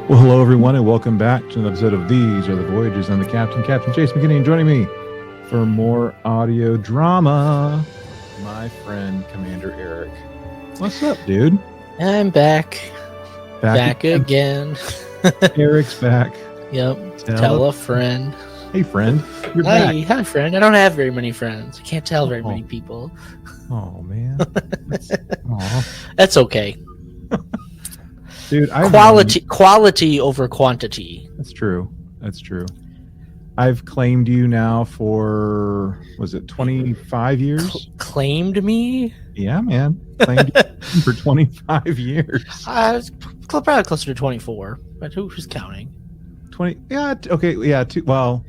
Well, hello everyone, and welcome back to an episode of These Are The Voyages. I'm the Captain Chase McKinney, and joining me for more audio drama, my friend Commander Eric. What's up, dude? I'm back. Back again. Eric's back. Yep. Tell a friend. Hey, friend. You're back. Hi, friend. I don't have very many friends. I can't tell very many people. Oh, man. That's okay. Dude, quality over quantity. That's true. I've claimed you now for, was it 25 years? Claimed me? Yeah, man. Claimed you for 25 years. I was probably closer to 24, but who's counting? 20? Yeah, okay, yeah. Well,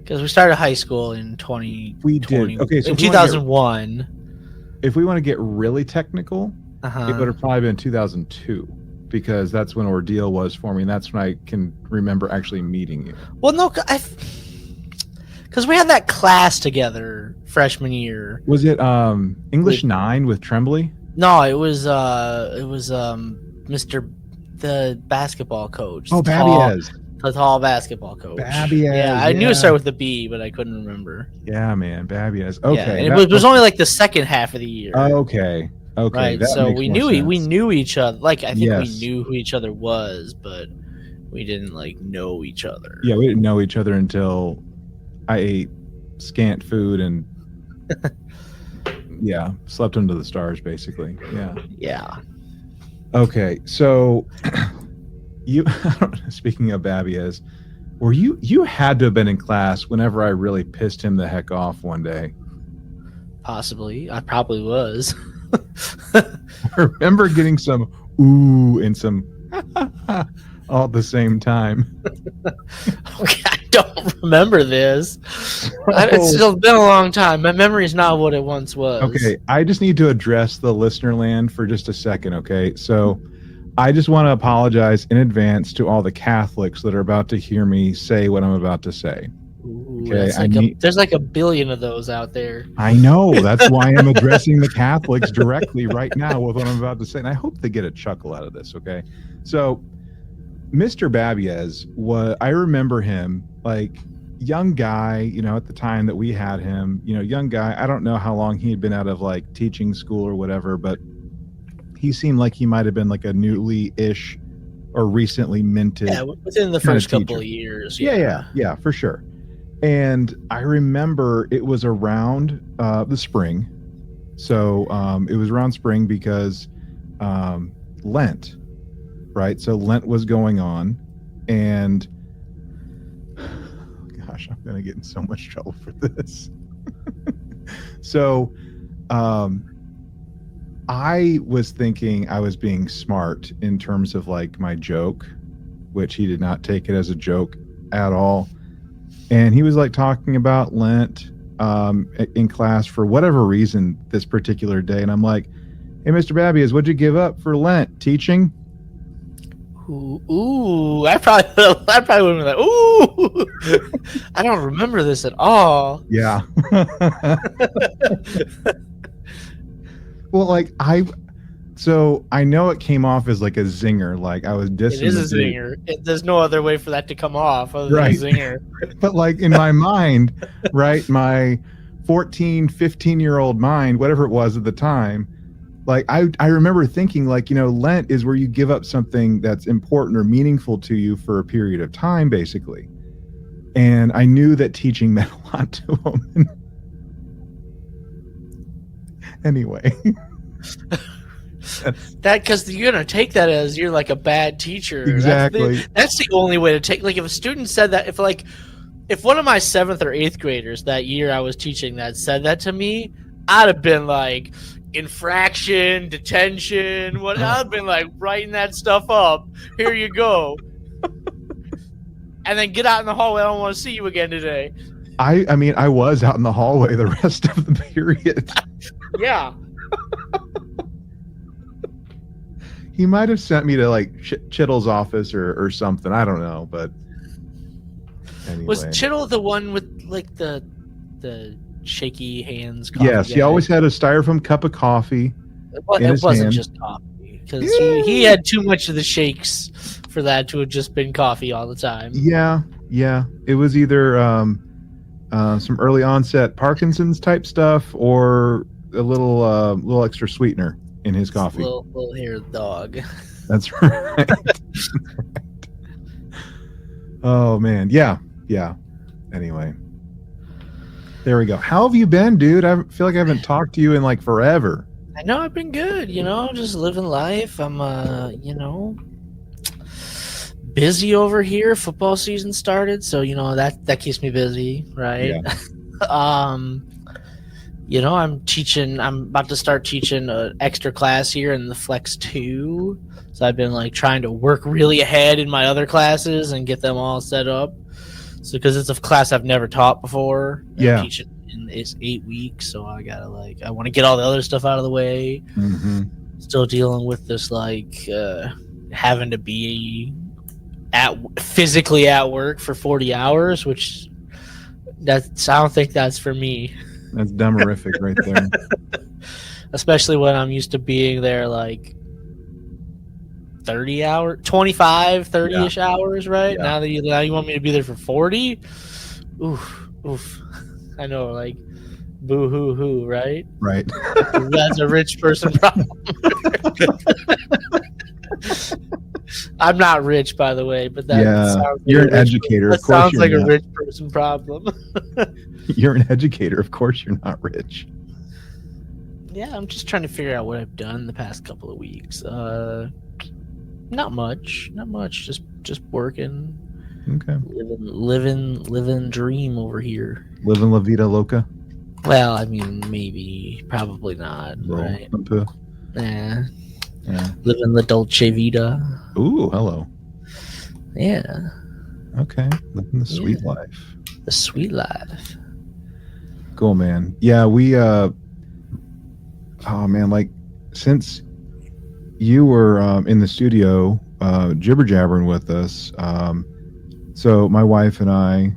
because we started high school in 20. We did. Okay, so in 2001. If we want to get really technical, it would have probably been 2002. Because that's when Ordeal was for me, and that's when I can remember actually meeting you. Well, no, because we had that class together freshman year. Was it English 9 with Tremblay? No, it was Mr. the basketball coach. Oh, Babiez. The tall basketball coach. Babiez. Yeah, I knew it started with a B, but I couldn't remember. Yeah, man, Babiez. Okay, yeah, and it was only like the second half of the year. Okay. Right, so we knew each other. Like I think we knew who each other was, but we didn't like know each other. Yeah, we didn't know each other until I ate scant food and slept under the stars basically. Yeah. Okay, so you speaking of Babiez, were you had to have been in class whenever I really pissed him the heck off one day? Possibly. I probably was. I remember getting some ooh and some all at the same time. Okay, I don't remember this. It's still been a long time. My memory is not what it once was. Okay, I just need to address the listener land for just a second, okay? So I just want to apologize in advance to all the Catholics that are about to hear me say what I'm about to say. Okay, there's like a billion of those out there. I know. That's why I'm addressing the Catholics directly right now with what I'm about to say. And I hope they get a chuckle out of this, okay? So, Mr. Babiez, I remember him, like, young guy, at the time that we had him, young guy. I don't know how long he had been out of, like, teaching school or whatever, but he seemed like he might have been, like, a newly-ish or recently minted. Yeah, within the first couple of years. Yeah, for sure. And I remember it was around the spring. So it was around spring because Lent, right? So Lent was going on. And gosh, I'm going to get in so much trouble for this. So I was thinking I was being smart in terms of like my joke, which he did not take it as a joke at all. And he was like talking about Lent in class for whatever reason this particular day. And I'm like, hey, Mr. Babiez, what'd you give up for Lent? Teaching? Ooh, I probably would have been like, ooh, I don't remember this at all. Yeah. Well, like So I know it came off as like a zinger, like I was dissing. It is a zinger. There's no other way for that to come off other than a zinger. But like in my mind, right, my 14, 15-year-old mind, whatever it was at the time, like I remember thinking like, Lent is where you give up something that's important or meaningful to you for a period of time, basically. And I knew that teaching meant a lot to him. Anyway. That because you're gonna take that as you're like a bad teacher. Exactly. That's the only way to take. Like if a student said that, if one of my 7th or 8th graders that year I was teaching that said that to me, I'd have been like infraction, detention. I'd have been like writing that stuff up. Here you go. And then get out in the hallway. I don't want to see you again today. I mean, I was out in the hallway the rest of the period. Yeah. He might have sent me to like Chittle's office or something. I don't know, but anyway. Was Chittle the one with like the shaky hands? Yes, he always had a styrofoam cup of coffee. It wasn't just coffee because he had too much of the shakes for that to have just been coffee all the time. Yeah. It was either some early onset Parkinson's type stuff or a little extra sweetener in his coffee. Little hair dog. That's right. Oh man, yeah. Anyway, there we go. How have you been, dude? I feel like I haven't talked to you in like forever. I know I've been good, just living life. I'm busy over here. Football season started, so that keeps me busy, right? Yeah. I'm about to start teaching an extra class here in the Flex 2. So I've been like trying to work really ahead in my other classes and get them all set up. So because it's a class I've never taught before. Yeah. I'm teaching it's 8 weeks, so I gotta I want to get all the other stuff out of the way. Mm-hmm. Still dealing with this having to be physically at work for 40 hours, which I don't think that's for me. That's dumberific right there. Especially when I'm used to being there like 30 hours, 25, 30-ish hours, right? Yeah. Now you want me to be there for 40? Oof. I know, like, boo-hoo-hoo, right? Right. That's a rich person problem. I'm not rich, by the way, but that sounds like you're an educator. That sounds like a rich person problem. You're an educator. Of course you're not rich. Yeah, I'm just trying to figure out what I've done the past couple of weeks. Not much. Just working. Okay. Living dream over here. Living La Vida Loca. Well, I mean, maybe, probably not. Right? Yeah. Living the Dolce Vita. Ooh, hello. Yeah. Okay. Living the sweet life. The sweet life. Cool, man. Yeah, we oh man, like since you were in the studio jibber jabbering with us, so my wife and I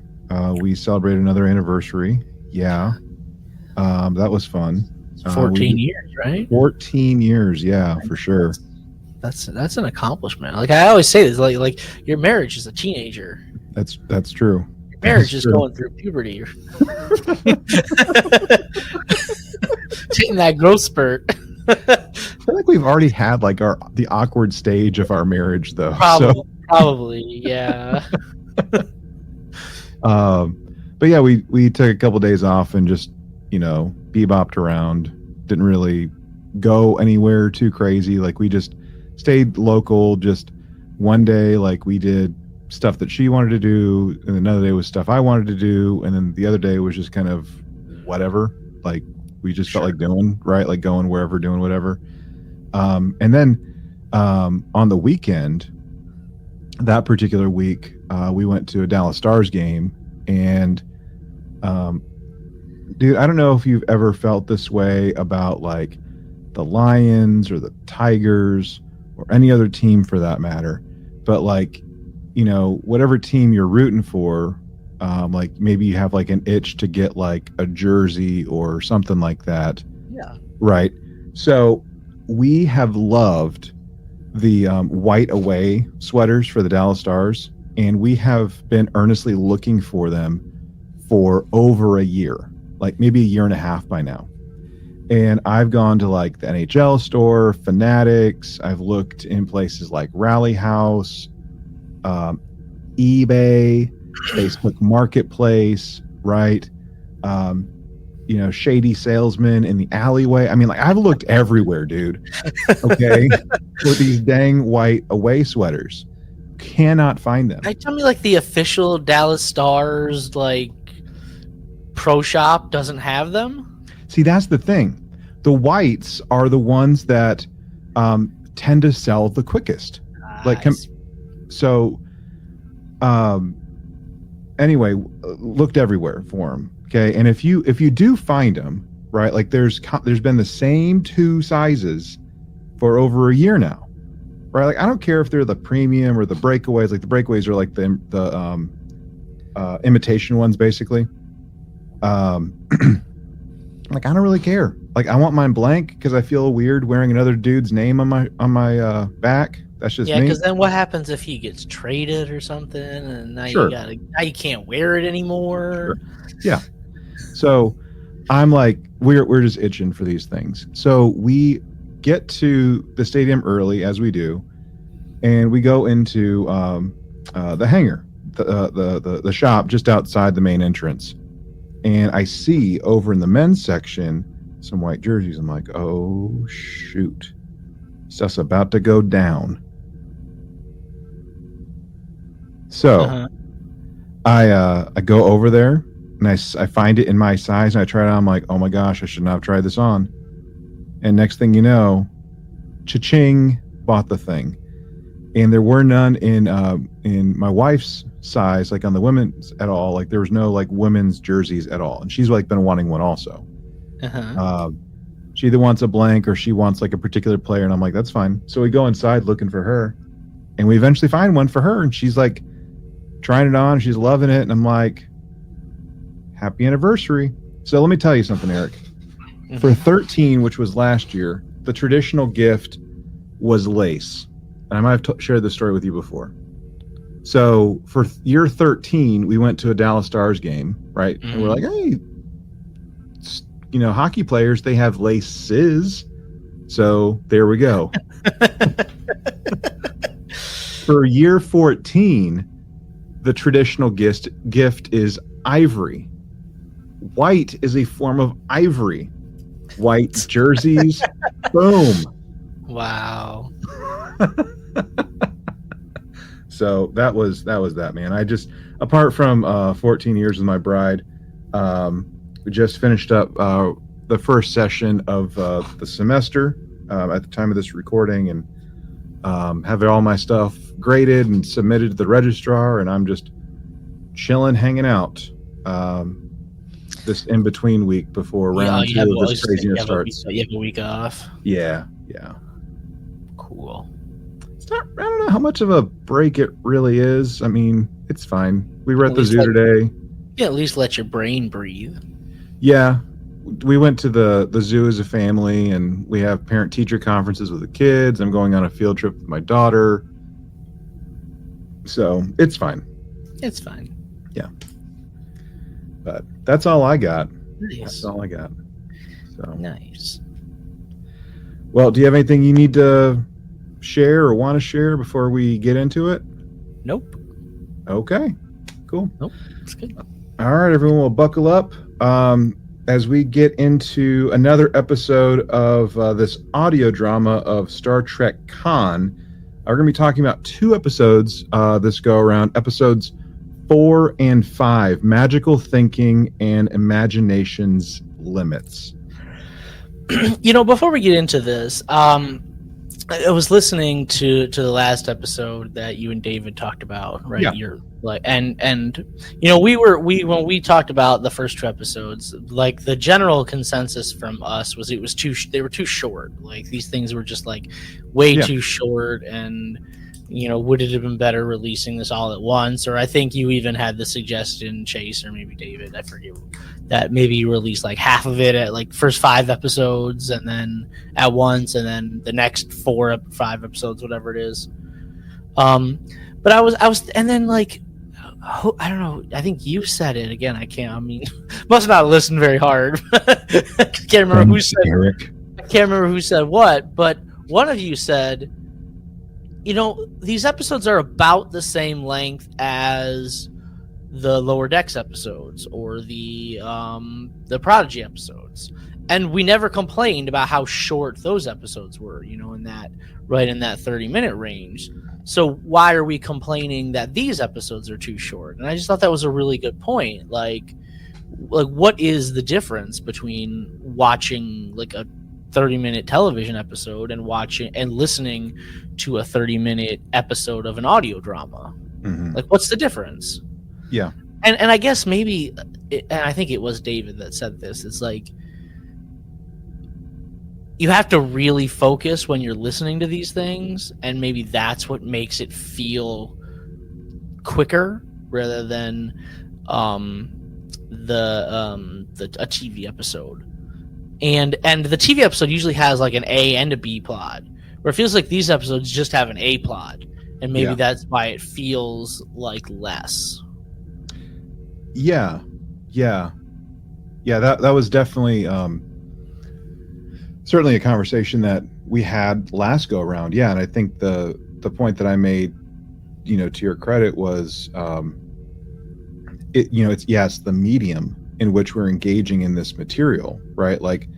we celebrated another anniversary. Yeah. That was fun. 14 years, right? 14 years, yeah, for sure. That's an accomplishment. Like I always say this, like your marriage is a teenager. That's true. Your marriage is going through puberty. Taking that growth spurt. I feel like we've already had like the awkward stage of our marriage, though. Probably, yeah. But yeah, we took a couple days off and just bebopped around. Didn't really go anywhere too crazy. Like we just stayed local. Just one day, like we did stuff that she wanted to do, and another day was stuff I wanted to do, and then the other day was just kind of whatever. Like we just felt like doing, right? Like going wherever, doing whatever. And then on the weekend, that particular week, we went to a Dallas Stars game, and dude, I don't know if you've ever felt this way about like the Lions or the Tigers or any other team for that matter, but like, whatever team you're rooting for, like maybe you have like an itch to get like a jersey or something like that. Yeah. Right. So we have loved the white away sweaters for the Dallas Stars, and we have been earnestly looking for them for over a year, like maybe a year and a half by now. And I've gone to like the NHL store, Fanatics. I've looked in places like Rally House, eBay, Facebook Marketplace, right? Shady salesmen in the alleyway. I mean, like I've looked everywhere, dude. Okay, for these dang white away sweaters, cannot find them. Tell me, like the official Dallas Stars like pro shop doesn't have them. See, that's the thing. The whites are the ones that tend to sell the quickest. Anyway, looked everywhere for them. Okay, and if you do find them, right, like there's been the same two sizes for over a year now, right? Like I don't care if they're the premium or the breakaways. Like the breakaways are like the imitation ones, basically. Like I don't really care. Like I want mine blank because I feel weird wearing another dude's name on my back, That's just Yeah, me. because then what happens if he gets traded or something, and now Sure. now you can't wear it anymore? Sure. Yeah. So I'm like, we're just itching for these things. So we get to the stadium early, as we do, and we go into the hangar, the shop just outside the main entrance. And I see over in the men's section some white jerseys. I'm like, oh shoot, stuff's about to go down. So I go over there and I find it in my size and I try it on. I'm like, oh my gosh, I should not have tried this on. And next thing you know, cha-ching, bought the thing. And there were none in my wife's size, like on the women's at all. Like there was no like women's jerseys at all. And she's like been wanting one also. She either wants a blank or she wants like a particular player. And I'm like, that's fine. So we go inside looking for her and we eventually find one for her. And she's like trying it on. She's loving it. And I'm like, happy anniversary. So let me tell you something, Eric. For 13, which was last year, the traditional gift was lace. And I might have shared this story with you before. So for year 13, we went to a Dallas Stars game, right? And we're like, hey, hockey players, they have laces. So there we go. For year 14, the traditional gift is ivory. White is a form of ivory. White jerseys, boom. Wow. So that was that, man. I just, apart from 14 years with my bride, we just finished up the first session of the semester at the time of this recording, and have all my stuff graded and submitted to the registrar, and I'm just chilling, hanging out this in-between week before round two of this craziness starts. You have a week off? Yeah. Cool. I don't know how much of a break it really is. I mean, it's fine. We were at the zoo today. Yeah, at least let your brain breathe. Yeah. We went to the zoo as a family, and we have parent-teacher conferences with the kids. I'm going on a field trip with my daughter. So it's fine. It's fine. Yeah. But that's all I got. Nice. That's all I got. So nice. Well, do you have anything you need to share or want to share before we get into it? Nope. Okay, cool. Nope, that's good. All right, everyone, will buckle up as we get into another episode of this audio drama of Star Trek Con. We're going to be talking about 2 episodes this go around, episodes 4 and 5, Magical Thinking and Imagination's Limits. Before we get into this, I was listening to the last episode that you and David talked about, right? Yeah. You're like, and when we talked about the first 2 episodes, like the general consensus from us was they were too short. Like these things were just like way too short, and would it have been better releasing this all at once? Or I think you even had the suggestion, Chase, or maybe David, I forget, that maybe you release like half of it at like first 5 episodes and then at once, and then the next 4 or 5 episodes, whatever it is. But I was, and then like, I don't know, I think you said it again. Must not listen very hard. I can't remember who said Eric. I can't remember who said what, but one of you said, these episodes are about the same length as the Lower Decks episodes or the Prodigy episodes, and we never complained about how short those episodes were, in that 30-minute range. So why are we complaining that these episodes are too short? And I just thought that was a really good point. Like what is the difference between watching like a 30-minute television episode and watching and listening to a 30-minute episode of an audio drama? Mm-hmm. Like, what's the difference? Yeah. And I guess maybe, and I think it was David that said this, it's like, you have to really focus when you're listening to these things, and maybe that's what makes it feel quicker rather than a TV episode. And the TV episode usually has like an A and a B plot, Where it feels like these episodes just have an A plot, and maybe Yeah. that's why it feels like less. Yeah. That was definitely certainly a conversation that we had last go around. Yeah, and I think the point that I made, to your credit, was it's the medium in which we're engaging in this material, right? Like,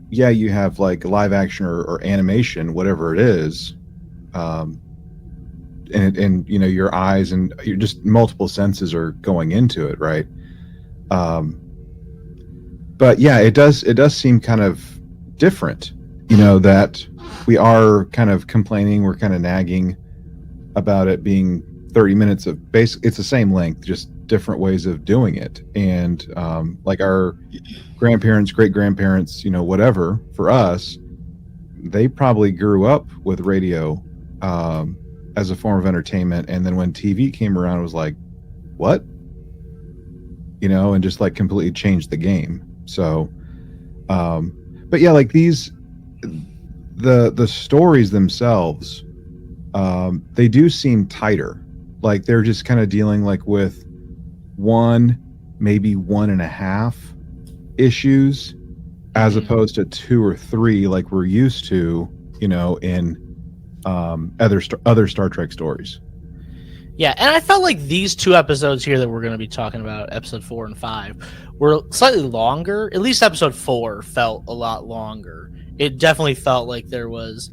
yeah, you have like live action or animation, whatever it is, and your eyes and your just multiple senses are going into it, right? But yeah, it does seem kind of different, that we are kind of complaining, we're kind of nagging about it being 30 minutes of it's the same length, just different ways of doing it. And like our grandparents, great grandparents, whatever, for us, they probably grew up with radio as a form of entertainment, and then when TV came around, it was like, what? And just like completely changed the game. So but yeah, like these, the stories themselves, they do seem tighter. Like they're just kind of dealing like with one, maybe 1.5 issues, as opposed to 2 or 3 like we're used to, in other Star Trek stories. Yeah, and I felt like these 2 episodes here that we're going to be talking about, episode 4 and 5, were slightly longer. At least episode 4 felt a lot longer. It definitely felt like there was,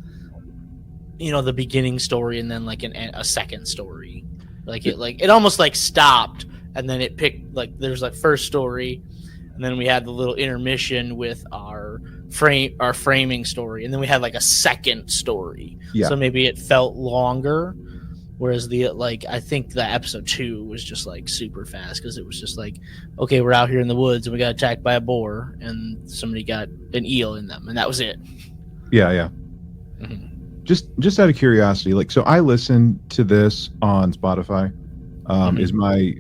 the beginning story and then like a second story. Like it almost like stopped, and then it picked, like there's like first story, and then we had the little intermission with our framing story, and then we had like a second story. Yeah. So maybe it felt longer. Whereas I think the episode 2 was just like super fast, because it was just like, okay, we're out here in the woods and we got attacked by a boar and somebody got an eel in them, and that was it. Yeah. Mm-hmm. Just out of curiosity, like, so I listen to this on Spotify, is my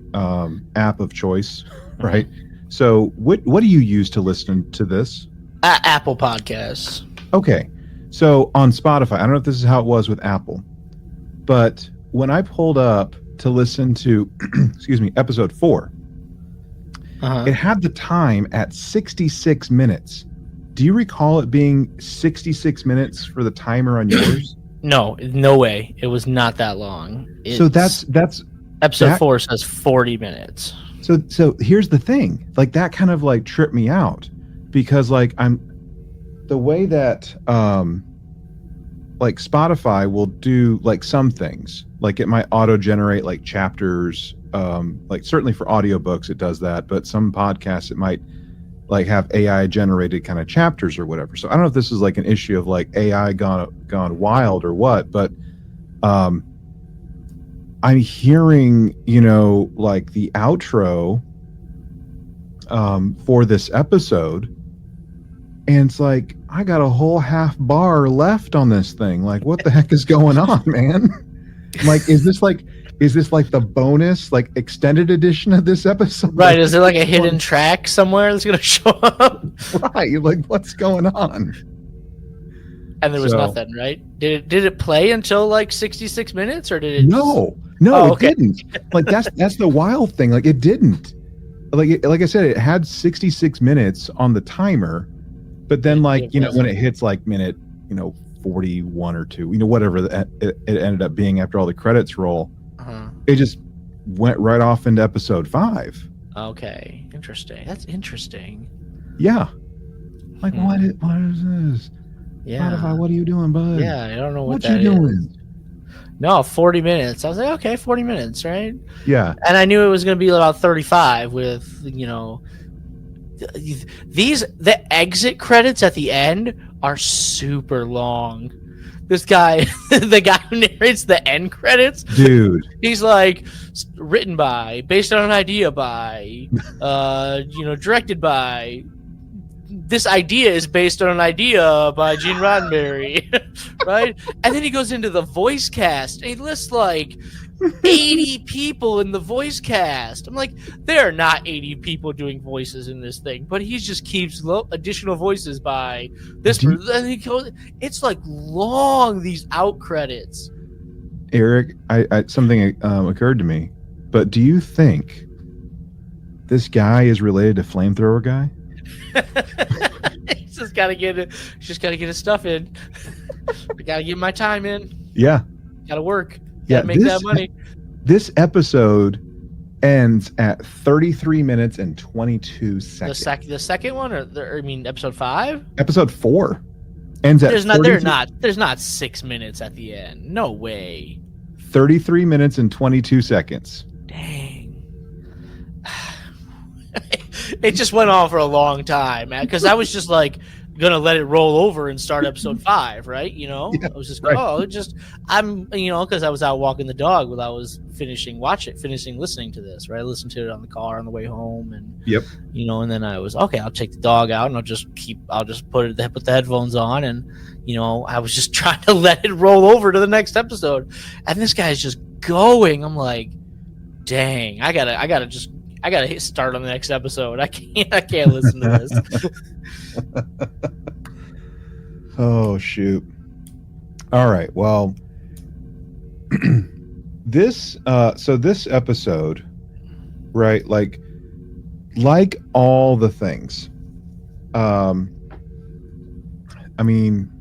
app of choice, right? So what do you use to listen to this? Apple Podcasts. Okay, so on Spotify, I don't know if this is how it was with Apple, but when I pulled up to listen to, episode 4, it had the time at 66 minutes. Do you recall it being 66 minutes for the timer on yours? No way. It was not that long. So that's episode 4 says 40 minutes. So here's the thing. Like that kind of like tripped me out, because like the way that like Spotify will do like some things, like it might auto generate like chapters, like certainly for audiobooks it does that, but some podcasts it might like have AI generated kind of chapters or whatever. So I don't know if this is like an issue of like AI gone wild or what, but I'm hearing, like the outro for this episode, and it's like I got a whole half bar left on this thing. Like, what the heck is going on, man? Like, is this like the bonus, like extended edition of this episode? Right? Is there like a hidden track somewhere that's gonna show up? Right? Like, what's going on? And there was nothing, right? Did it play until like 66 minutes, or did it? No, it didn't. Like that's the wild thing. Like it didn't. Like I said, it had 66 minutes on the timer, but then like when it hits like minute 41 or 2, whatever it ended up being after all the credits roll, it just went right off into episode 5. Okay, interesting. That's interesting. Yeah. Like what is this? Yeah. Spotify, what are you doing, bud? Yeah, I don't know what you doing. No, 40 minutes. I was like, okay, 40 minutes, right? Yeah. And I knew it was going to be about 35 with, the exit credits at the end are super long. This guy, the guy who narrates the end credits, dude, he's like, written by, based on an idea by, directed by. This idea is based on an idea by Gene Roddenberry, right? And then he goes into the voice cast. And he lists like 80 people in the voice cast. I'm like, there are not 80 people doing voices in this thing, but he just keeps additional voices by this person. Then he goes, it's like long, these out credits. Eric, I something occurred to me, but do you think this guy is related to Flamethrower Guy? He's just gotta get his stuff in. I gotta get my time in. Yeah. Gotta work. Gotta make that money. This episode ends at 33 minutes and 22 seconds. The second one, episode 5? Episode 4 ends at there's not 6 minutes at the end. No way. 33 minutes and 22 seconds. Dang. It just went on for a long time, man, because I was just like gonna let it roll over and start episode 5, right? Yeah, I was just because I was out walking the dog while I was finishing listening to this, right? I listened to it on the car on the way home, and and then I was okay, I'll take the dog out and I'll just put the headphones on, and I was just trying to let it roll over to the next episode, and this guy's just going. I'm like, dang, I gotta hit start on the next episode. I can't listen to this. Oh shoot. All right. Well, this episode, right? Like all the things. I mean,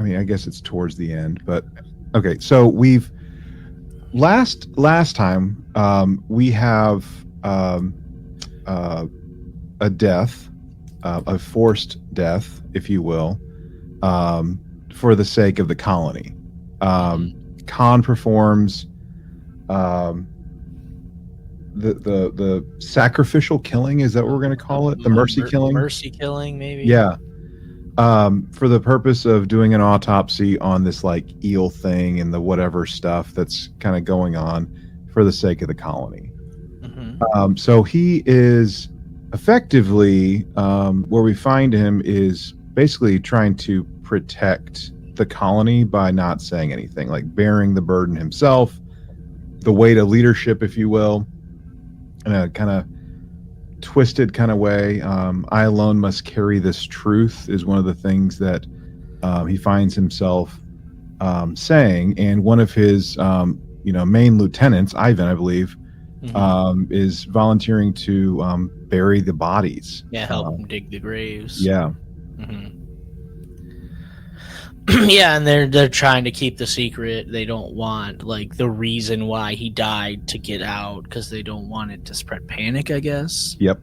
I guess it's towards the end, but okay. So we've last time we have a death, a forced death, if you will, for the sake of the colony. Khan performs the sacrificial killing. Is that what we're going to call it? The mercy killing? Mercy killing, maybe. Yeah. For the purpose of doing an autopsy on this like eel thing and the whatever stuff that's kind of going on for the sake of the colony. So he is effectively, where we find him is basically trying to protect the colony by not saying anything, like bearing the burden himself, the weight of leadership, if you will, in a kind of twisted kind of way. I alone must carry this truth is one of the things that he finds himself saying, and one of his main lieutenants, Ivan, I believe, is volunteering to bury the bodies. Yeah, help him dig the graves. Yeah. Yeah, and they're trying to keep the secret. They don't want like the reason why he died to get out because they don't want it to spread panic, I guess. Yep.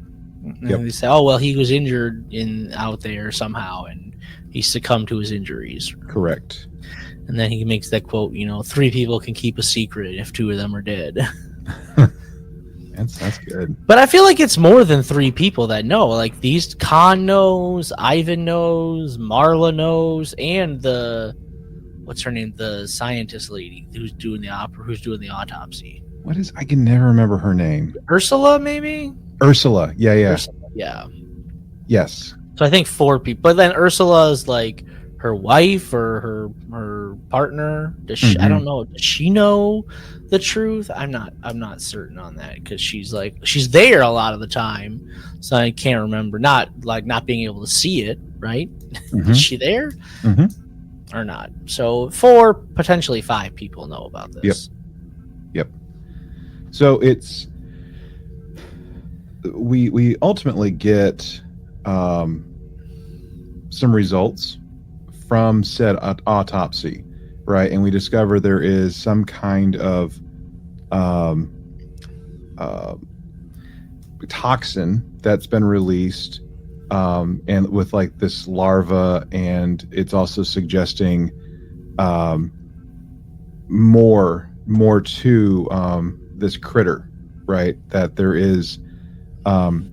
They say, oh well, he was injured out there somehow, and he succumbed to his injuries. Correct. And then he makes that quote, 3 people can keep a secret if 2 of them are dead. That's good. But I feel like it's more than 3 people that know. Like these Khan knows, Ivan knows, Marla knows, and what's her name? The scientist lady who's doing the autopsy. I can never remember her name. Ursula, maybe? Ursula. Yeah. Ursula, yeah. Yes. So I think 4 people. But then Ursula is like her wife or her partner. Does she, I don't know. Does she know the truth? I'm not certain on that because she's there a lot of the time, so I can't remember. Not being able to see it, right? Is she there or not? So 4, potentially 5 people know about this. Yep. So it's we ultimately get some results from said autopsy, right? And we discover there is some kind of toxin that's been released, and with like this larva, and it's also suggesting more to this critter, right? That there is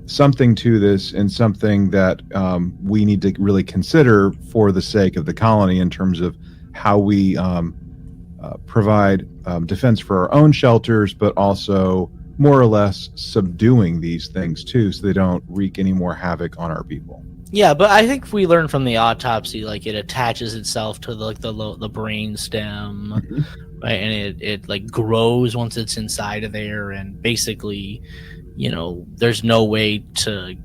something to this, and something that we need to really consider for the sake of the colony in terms of how we provide defense for our own shelters, but also more or less subduing these things too, so they don't wreak any more havoc on our people. Yeah, but I think we learned from the autopsy, like it attaches itself to the brain stem, right, and it like grows once it's inside of there, and basically, there's no way to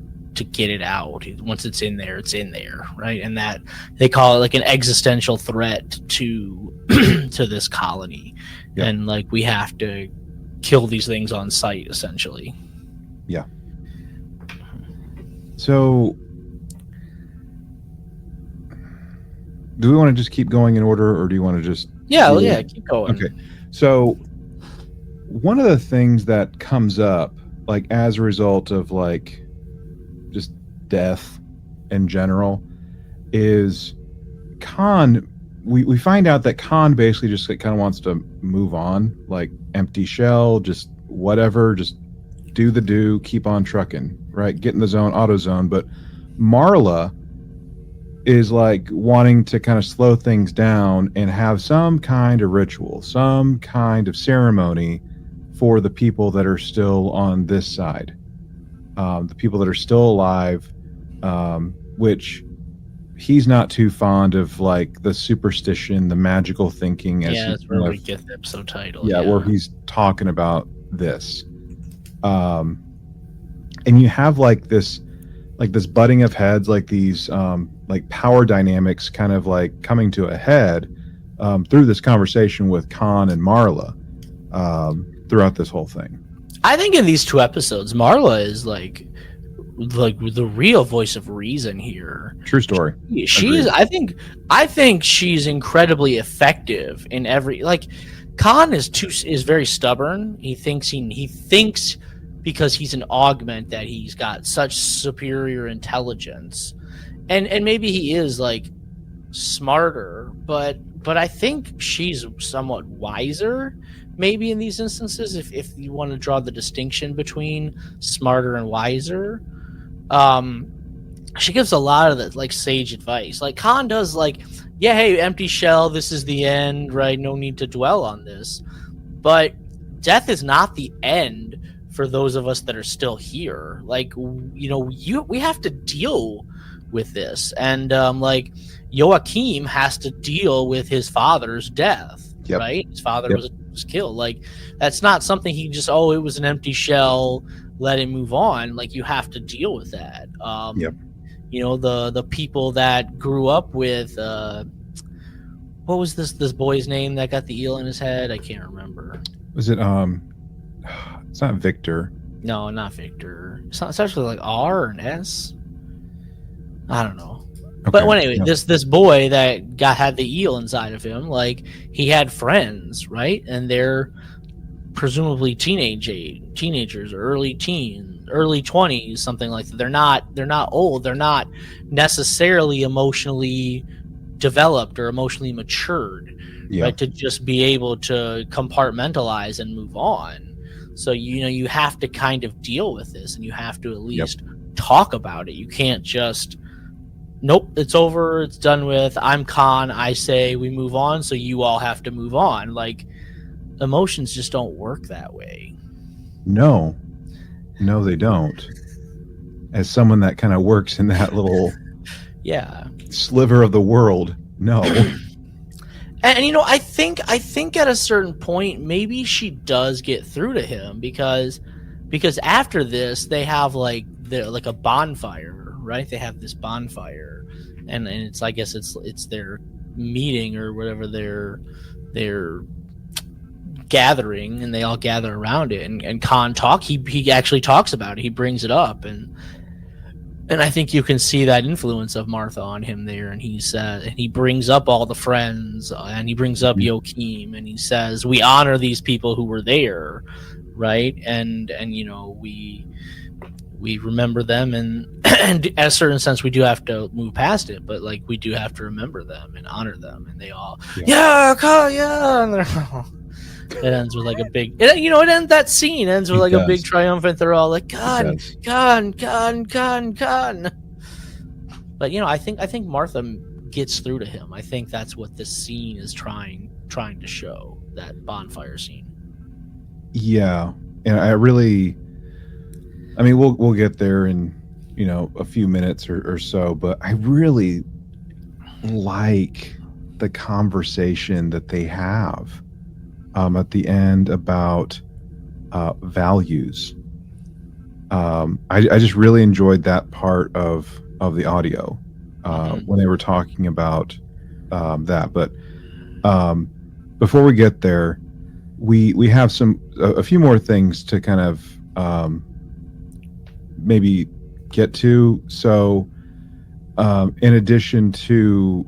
get it out. Once it's in there, right? And that they call it like an existential threat to to this colony, and like we have to kill these things on sight, essentially. Yeah. So, do we want to just keep going in order, or do you want to just... keep going. Okay. So, one of the things that comes up, like, as a result of, like, just death in general, is Khan... We find out that Khan basically just kind of wants to move on, like, empty shell, just whatever, just do, keep on trucking, right? Get in the zone, auto zone. But Marla is like wanting to kind of slow things down and have some kind of ritual, some kind of ceremony for the people that are still on this side, the people that are still alive, which he's not too fond of, like the superstition, the magical thinking. That's where we get the episode title. Yeah, where he's talking about this. And you have like this butting of heads, like these like power dynamics kind of like coming to a head through this conversation with Khan and Marla throughout this whole thing. I think in these 2 episodes, Marla is like the real voice of reason here. True story. She's I think she's incredibly effective in every, like, Khan is very stubborn. He thinks because he's an augment that he's got such superior intelligence, and maybe he is like smarter, but I think she's somewhat wiser, maybe in these instances, if you want to draw the distinction between smarter and wiser. She gives a lot of the like sage advice, like Khan does, like, yeah, hey, empty shell, this is the end, right? No need to dwell on this. But death is not the end for those of us that are still here. Like, we have to deal with this. And like Joachim has to deal with his father's death, right? His father was killed. Like, that's not something he just, it was an empty shell, let him move on. Like, you have to deal with that. The people that grew up with what was this boy's name that got the eel in his head? I can't remember. Was it it's not Victor. No, not Victor. It's actually like R and S. I don't know. Okay, but anyway, this boy that had the eel inside of him, like, he had friends, right? And they're presumably teenagers or early teens, early 20s, something like that. They're not old. They're not necessarily emotionally developed or emotionally matured, right? To just be able to compartmentalize and move on. So, you have to kind of deal with this, and you have to at least talk about it. You can't just, nope, it's over, it's done with, I'm Khan, I say we move on, so you all have to move on. Like, emotions just don't work that way. No, they don't. As someone that kind of works in that little sliver of the world, no. And I think at a certain point maybe she does get through to him, because after this they have like a bonfire, right? They have this bonfire, and it's, I guess it's their meeting or whatever, their gathering, and they all gather around it, and Khan he actually talks about it. He brings it up, and I think you can see that influence of Martha on him there. And he brings up all the friends, and he brings up Joachim, and he says, we honor these people who were there, right? And we remember them, and in a certain sense we do have to move past it, but like, we do have to remember them and honor them. And they all and they're it ends with like a big, that scene ends with like a big triumphant, they're all like, Khan. But I think Martha gets through to him. I think that's what this scene is trying to show, that bonfire scene. Yeah. and I mean, we'll get there in, a few minutes or so, but I really like the conversation that they have at the end about values. I just really enjoyed that part of the audio when they were talking about that. But before we get there, we have a few more things to kind of maybe get to. So in addition to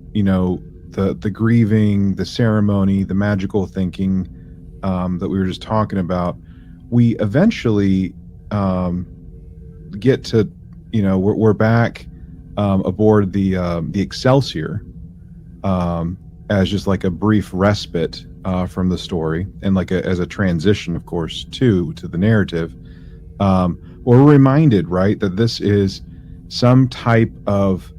the grieving, the ceremony, the magical thinking that we were just talking about, we eventually get to we're back aboard the Excelsior as just like a brief respite from the story, and like as a transition, of course, to the narrative. We're reminded, right, that this is some type of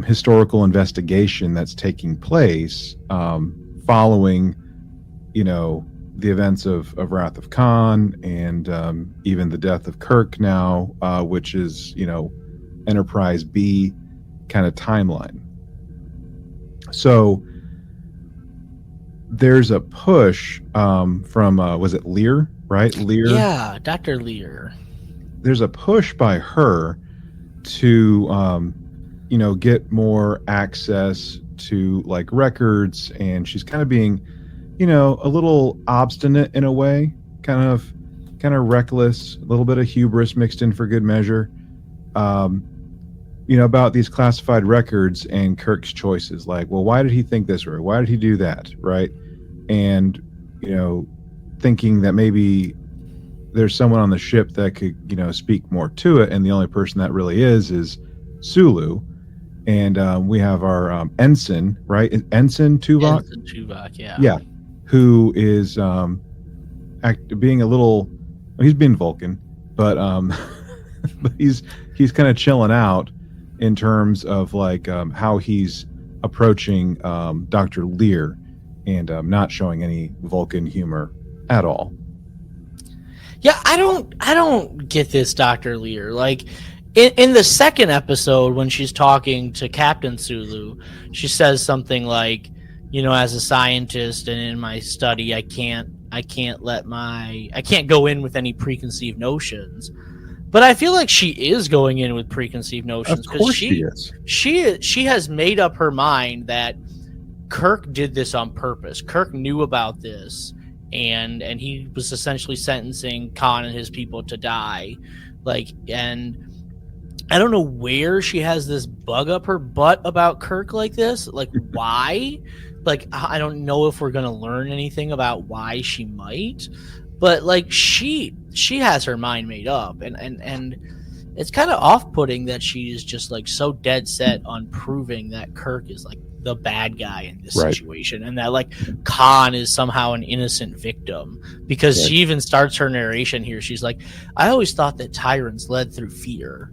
historical investigation that's taking place following the events of Wrath of Khan, and even the death of Kirk now, which is Enterprise B kind of timeline. So there's a push from was it Lear, right? Lear, yeah, Dr. Lear. There's a push by her to get more access to like records, and she's kind of being a little obstinate in a way, kind of reckless, a little bit of hubris mixed in for good measure, about these classified records and Kirk's choices. Like, well, why did he think this way? Why did he do that? Right. And, thinking that maybe there's someone on the ship that could, speak more to it. And the only person that really is Sulu. And we have our ensign, right? Ensign Tuvok? Ensign Tuvok, yeah. Yeah. Who is being a little, he's being Vulcan, but but he's kind of chilling out in terms of like how he's approaching Dr. Lear, and not showing any Vulcan humor at all. Yeah, I don't get this Dr. Lear. Like in the second episode, when she's talking to Captain Sulu, she says something like, as a scientist and in my study, I can't go in with any preconceived notions. But I feel like she is going in with preconceived notions, because she is. She has made up her mind that Kirk did this on purpose. Kirk knew about this, and he was essentially sentencing Khan and his people to die. Like, and I don't know where she has this bug up her butt about Kirk like this. Like, why? Like, I don't know if we're gonna learn anything about why she might, but like she has her mind made up, and it's kind of off-putting that she's just like so dead set on proving that Kirk is like the bad guy in this situation, and that like Khan is somehow an innocent victim, because she even starts her narration here. She's like, I always thought that tyrants led through fear,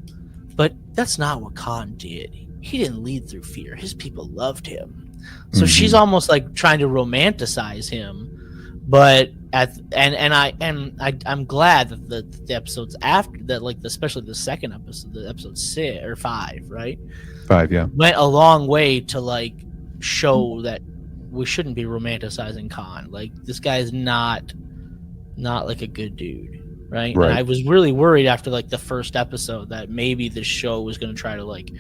but that's not what Khan did. He didn't lead through fear. His people loved him. So she's almost like trying to romanticize him, but I'm glad that the episodes after that, like especially the second episode, the episode 6 or 5, right? 5, yeah, went a long way to like show that we shouldn't be romanticizing Khan. Like, this guy is not like a good dude, right? And I was really worried after like the first episode that maybe the show was going to try to like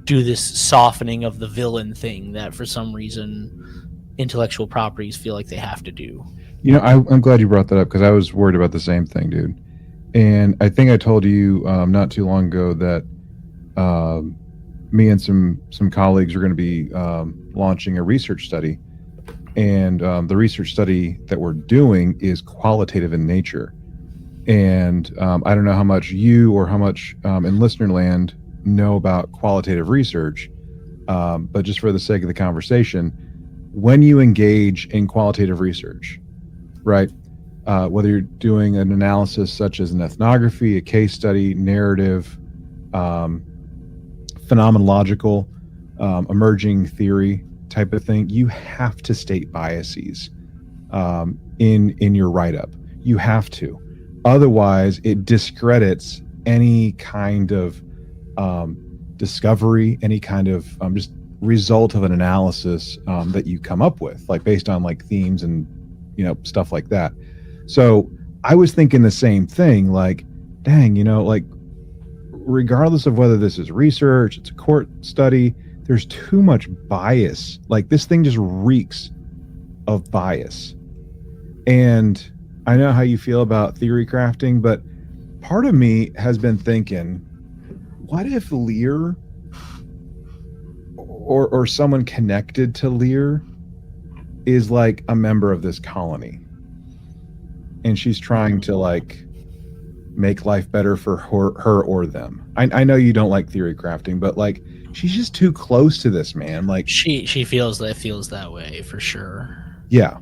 do this softening of the villain thing that for some reason intellectual properties feel like they have to do. I'm glad you brought that up, because I was worried about the same thing, dude. And I think I told you not too long ago that me and some colleagues are going to be launching a research study, and the research study that we're doing is qualitative in nature. And I don't know how much you or how much in listener land know about qualitative research, but just for the sake of the conversation, when you engage in qualitative research, right, whether you're doing an analysis such as an ethnography, a case study, narrative, phenomenological, emerging theory type of thing, you have to state biases in your write-up. You have to. Otherwise, it discredits any kind of discovery, any kind of just result of an analysis that you come up with, like based on like themes and stuff like that. So I was thinking the same thing, like, dang, like regardless of whether this is research, it's a court study, there's too much bias. Like this thing just reeks of bias. And I know how you feel about theory crafting, but part of me has been thinking, what if Lear or someone connected to Lear is like a member of this colony, and she's trying to like make life better for her or them. I know you don't like theory crafting, but like she's just too close to this man. Like she feels that way for sure. Yeah.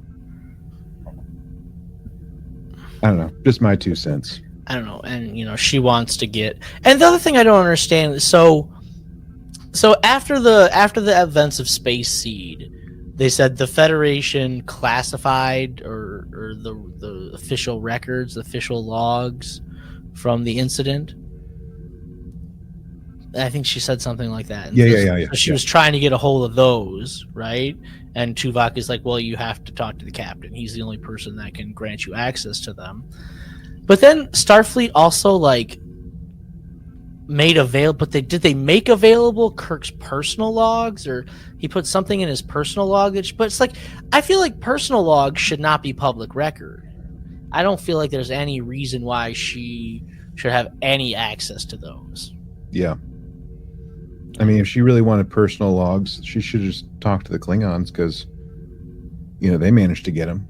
I don't know. Just my 2 cents. I don't know. And she wants to get. And the other thing I don't understand. So after the events of Space Seed, they said the Federation classified or the official records, the official logs from the incident. I think she said something like that. And Yeah. So she was trying to get a hold of those, right? And Tuvok is like, well, you have to talk to the captain. He's the only person that can grant you access to them. But then Starfleet also like made available, but did they make available Kirk's personal logs, or he put something in his personal log? But it's like, I feel like personal logs should not be public record. I don't feel like there's any reason why she should have any access to those. Yeah. I mean, if she really wanted personal logs, she should just talk to the Klingons, because, they managed to get them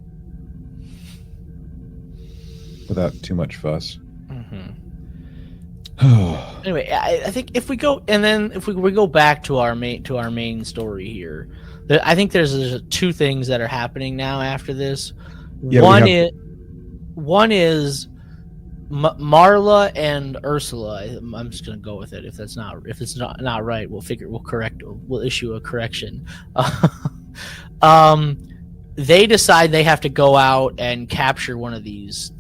without too much fuss. Anyway, I think if we go back to our main story here, I think there's 2 things that are happening now after this. Yeah, one is Marla and Ursula. I'm just gonna go with it. If it's not right, we'll issue a correction. They decide they have to go out and capture one of these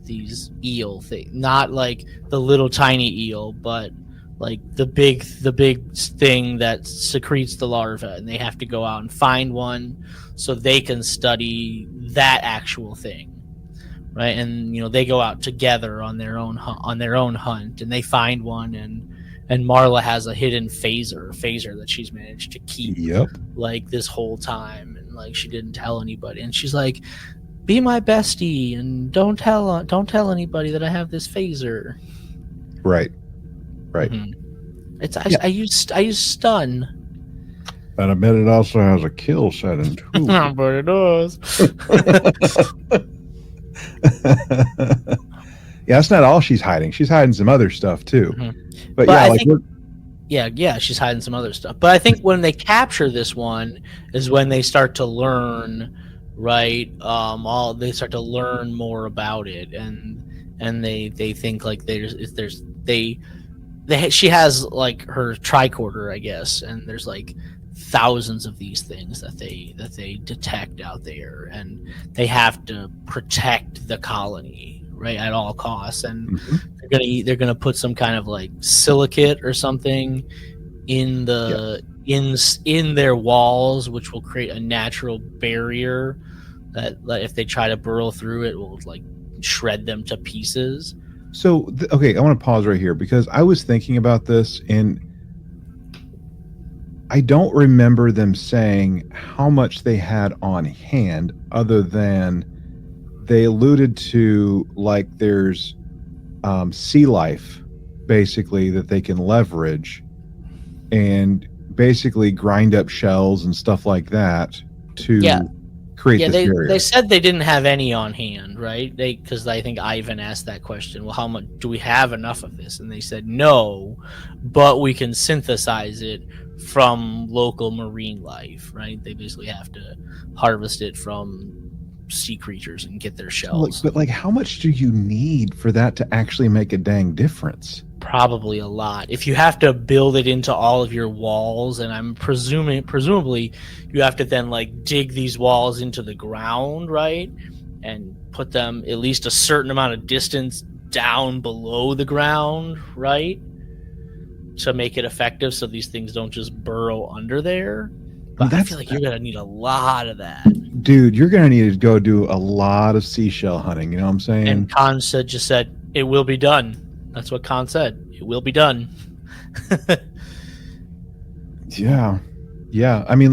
eel things, not like the little tiny eel, but like the big thing that secretes the larva, and they have to go out and find one so they can study that actual thing. Right, and they go out together on their own hunt, and they find one, and Marla has a hidden phaser that she's managed to keep, like this whole time, and like she didn't tell anybody, and she's like, "Be my bestie, and don't tell anybody that I have this phaser." Right. Mm-hmm. I use stun. And I bet it also has a kill setting too. But it does. Yeah, that's not all she's hiding. She's hiding some other stuff too. Mm-hmm. But yeah, she's hiding some other stuff. But I think when they capture this one is when they start to learn, right? They start to learn more about it, and they think like she has like her tricorder, I guess, and there's like thousands of these things that they detect out there, and they have to protect the colony, right, at all costs. And they're gonna put some kind of like silicate or something in the in their walls, which will create a natural barrier that if they try to burrow through it, will like shred them to pieces. So okay, I want to pause right here, because I was thinking about this, and I don't remember them saying how much they had on hand, other than they alluded to like there's sea life basically that they can leverage and basically grind up shells and stuff like that to create this barrier. They said they didn't have any on hand, right? Because I think Ivan asked that question, well, how much do we have enough of this? And they said no, but we can synthesize it from local marine life, right? They basically have to harvest it from sea creatures and get their shells. But like, how much do you need for that to actually make a dang difference? Probably a lot. If you have to build it into all of your walls, and I'm presumably you have to then like dig these walls into the ground, right? and put them at least a certain amount of distance down below the ground, right? To make it effective so these things don't just burrow under there. But I feel like you're going to need a lot of that. Dude, you're going to need to go do a lot of seashell hunting. You know what I'm saying? And Khan just said, it will be done. That's what Khan said. It will be done. Yeah. Yeah. I mean,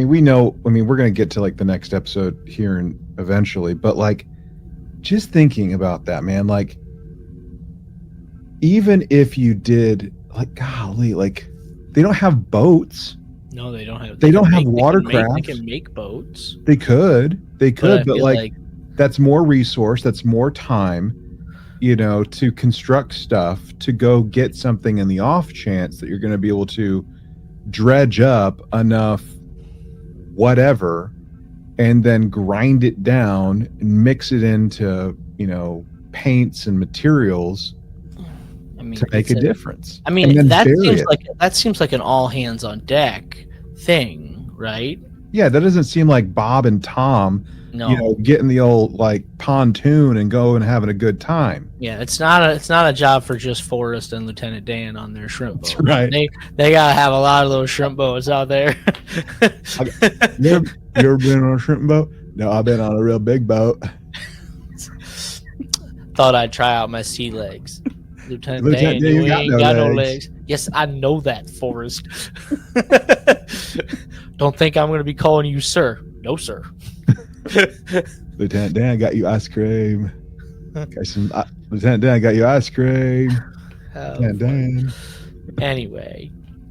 we know, we're going to get to like the next episode here and eventually, but like, just thinking about that, man, like, even if you did, like, golly, like, they don't have boats. No, they don't have. They don't have watercraft. They can make boats. They could, but like, that's more resource. That's more time, to construct stuff, to go get something in the off chance that you're going to be able to dredge up enough whatever and then grind it down and mix it into, paints and materials to make a difference. I mean, that seems like an all hands on deck thing, right? Yeah, that doesn't seem like Bob and Tom, getting the old like pontoon and going and having a good time. Yeah, it's not a job for just Forrest and Lieutenant Dan on their shrimp boat. That's right. They gotta have a lot of those shrimp boats out there. You ever been on a shrimp boat? No, I've been on a real big boat. Thought I'd try out my sea legs. Lieutenant Dan, you ain't got no legs. Yes, I know that, Forrest. Don't think I'm going to be calling you sir. No, sir. Lieutenant Dan, got you ice cream. Lieutenant Dan, got you ice cream. Lieutenant Dan. Anyway,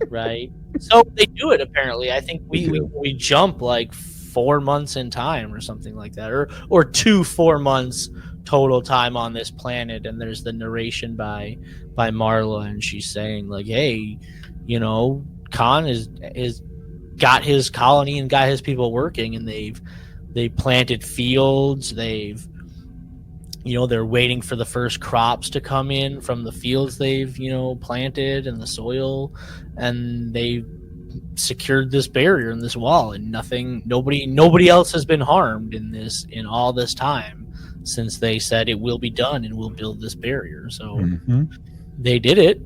right? So they do it, apparently. I think we jump like 4 months in time or something like that. Or 4 months total time on this planet, and there's the narration by Marla, and she's saying like, hey, Khan is got his colony and got his people working, and they planted fields, they're waiting for the first crops to come in from the fields they've planted and the soil, and they secured this barrier and this wall, and nobody else has been harmed in all this time since they said it will be done and we'll build this barrier. So they did it.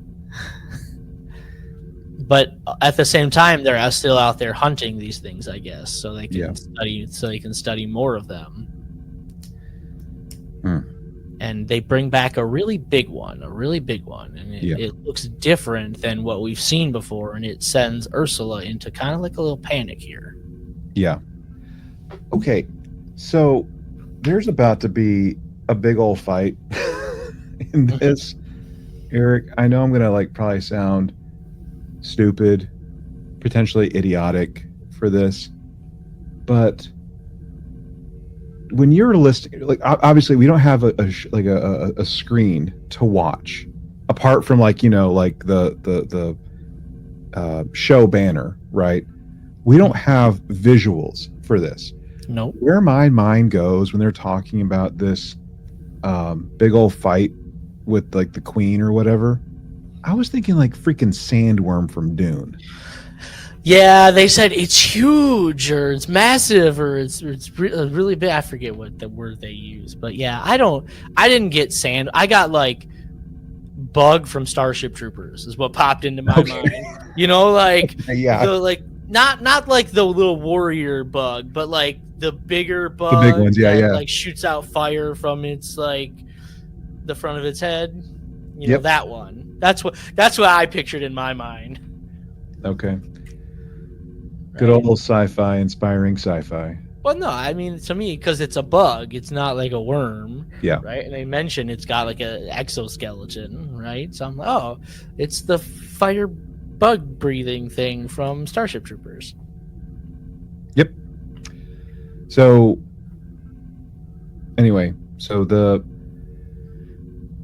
But at the same time, they're still out there hunting these things, I guess, so they can study more of them. And they bring back a really big one, and it looks different than what we've seen before, and it sends Ursula into kind of like a little panic here. Yeah. Okay, so there's about to be a big old fight in this. Eric, I know I'm going to probably sound stupid, potentially idiotic for this, but when you're listening, obviously we don't have a screen to watch apart from the show banner, right? We don't have visuals for this. No. Where my mind goes when they're talking about this big old fight with the queen or whatever, I was thinking freaking Sandworm from Dune. Yeah, they said it's huge or it's massive or it's really big. I forget what the word they use, but yeah, I didn't get sand. I got Bug from Starship Troopers is what popped into my mind. Yeah, not like the little warrior bug, but the bigger bug, the big ones. that shoots out fire from its the front of its head. That one. That's what I pictured in my mind. Okay. Good old sci-fi, inspiring sci-fi. Well, no, I mean, to me, because it's a bug, it's not like a worm. Yeah. Right? And they mention it's got an exoskeleton, right? So I'm like, oh, it's the fire bug breathing thing from Starship Troopers. Yep. So, anyway,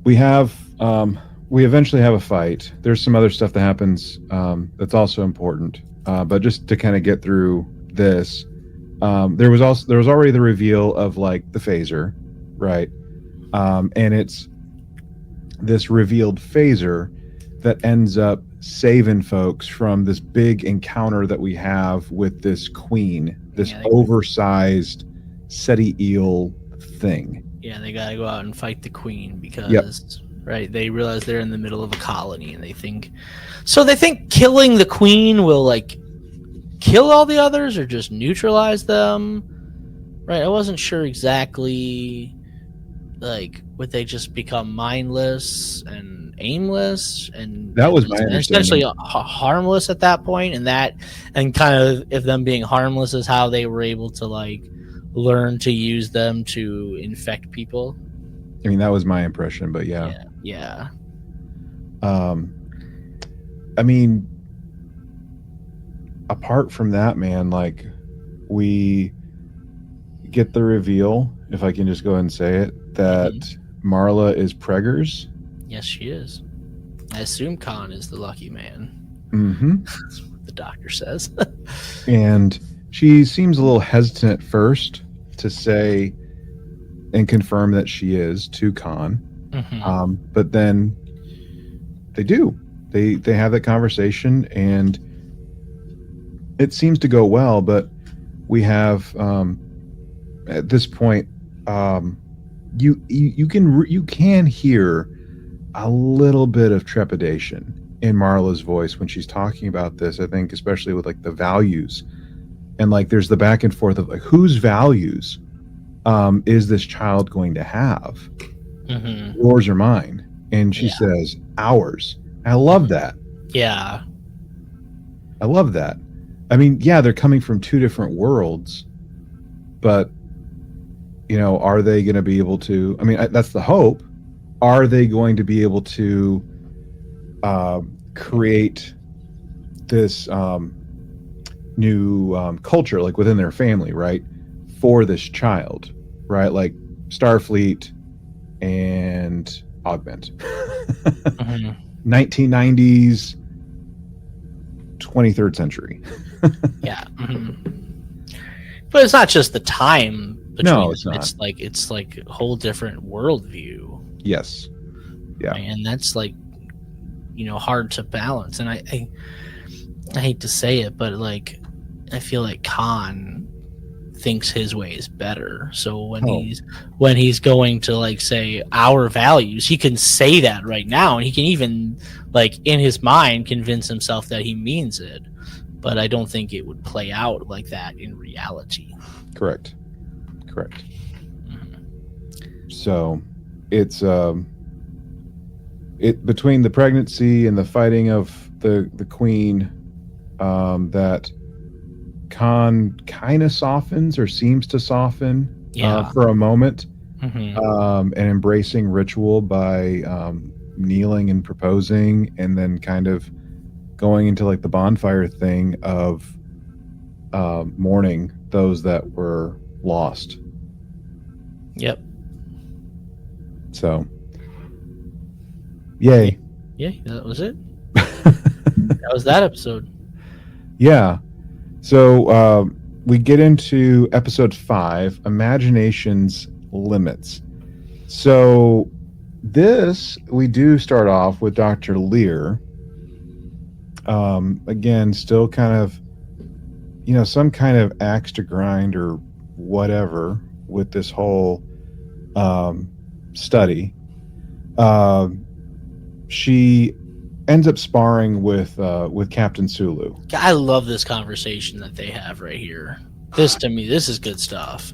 we eventually have a fight. There's some other stuff that happens that's also important. But just to kind of get through this, there was already the reveal of the phaser, right? And it's this revealed phaser that ends up saving folks from this big encounter that we have with this queen, this oversized SETI eel thing. Yeah, they gotta go out and fight the queen because right, they realize they're in the middle of a colony and they think killing the queen will like kill all the others or just neutralize them. Right, I wasn't sure exactly. Like, would they just become mindless and aimless, and That was my understanding. Essentially harmless at that point, and kind of if them being harmless is how they were able to like learn to use them to infect people. I mean, that was my impression, but yeah. I mean, apart from that, man, like we get the reveal, if I can just go ahead and say it, that Marla is preggers. Yes, she is. I assume Khan is the lucky man. Mm-hmm. That's what the doctor says. And she seems a little hesitant at first to say and confirm that she is to Khan. Mm-hmm. But then they do. They have that conversation, and it seems to go well. But we have at this point, you can hear a little bit of trepidation in Marla's voice when she's talking about this. I think especially with like the values, and like there's the back and forth of like whose values is this child going to have? Mm-hmm. Yours or mine? And she says ours. I love that. Yeah, I love that. I mean, yeah, they're coming from two different worlds, but you know, are they going to be able to? I mean, that's the hope. Are they going to be able to create this new culture, like within their family, right, for this child, right? Like Starfleet and Augment, 1990s, 23rd century. Yeah, but it's not just the time. No, it's not. It's like a whole different worldview. Yes. Yeah. And that's like, you know, hard to balance. And I hate to say it, but like, I feel like Khan thinks his way is better. So when he's going to like say our values, he can say that right now, and he can even like in his mind convince himself that he means it. But I don't think it would play out like that in reality. Correct. So it's between the pregnancy and the fighting of the queen, that Khan kind of softens or seems to soften for a moment, and embracing ritual by kneeling and proposing, and then kind of going into like the bonfire thing of mourning those that were lost. Yep. So, yay. Yeah, that was it. That was that episode. Yeah. So we get into episode 5, Imagination's Limits. So this, we do start off with Dr. Lear. Again, still kind of, you know, some kind of axe to grind or whatever with this whole study. She ends up sparring with Captain Sulu. I love this conversation that they have right here. To me, this is good stuff.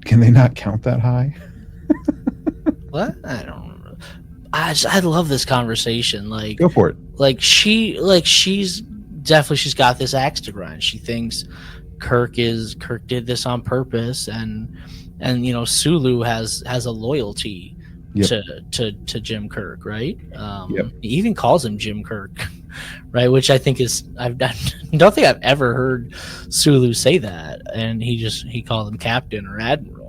Can they not count that high? What? I don't know. I love this conversation. Like, go for it. She's got this axe to grind. She thinks Kirk did this on purpose, and you know, Sulu has a loyalty to Jim Kirk, right? He even calls him Jim Kirk, right? Which I think is I don't think I've ever heard Sulu say that, and he called him Captain or Admiral.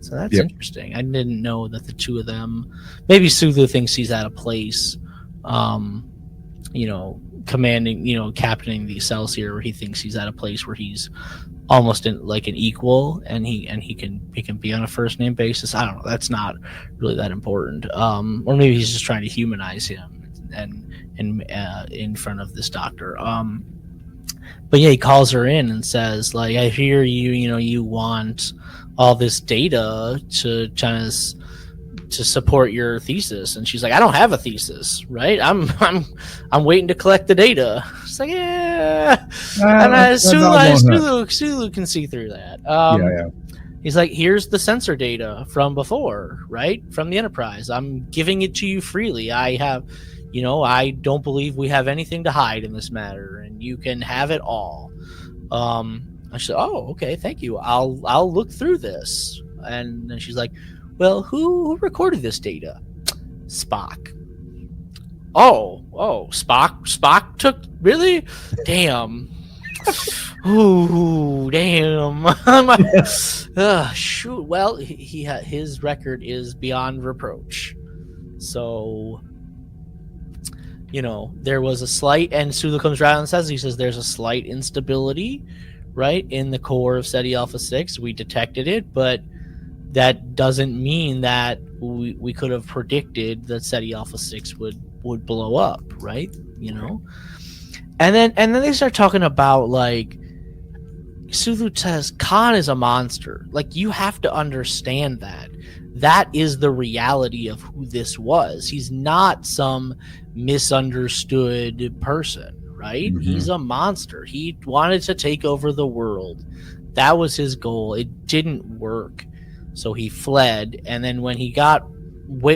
So that's interesting. I didn't know that the two of them. Maybe Sulu thinks he's out of place. You know, commanding, you know, captaining the Excelsior, where he thinks he's at a place where he's almost like an equal, and he can be on a first name basis. I don't know. That's not really that important. Or maybe he's just trying to humanize him and in front of this doctor. but yeah, he calls her in and says, like, I hear you want all this data to kind of to support your thesis. And she's like, I don't have a thesis, right? I'm waiting to collect the data. She's like, yeah. And Sulu can see through that. Yeah. He's like, here's the sensor data from before, right? From the Enterprise. I'm giving it to you freely. I have, I don't believe we have anything to hide in this matter, and you can have it all. I said, oh, okay, thank you. I'll look through this. And then she's like, well, who recorded this data? Spock. Oh, Spock took, really? Damn. Ooh, damn. Shoot. Well, his record is beyond reproach. So, there was a slight, and Sulu comes around and says, there's a slight instability, right, in the core of SETI Alpha 6. We detected it, but that doesn't mean that we could have predicted that SETI Alpha 6 would blow up, right? And then they start talking about, like, Sulu says Khan is a monster. Like, you have to understand that. That is the reality of who this was. He's not some misunderstood person, right? Mm-hmm. He's a monster. He wanted to take over the world. That was his goal. It didn't work. So he fled, and then when he got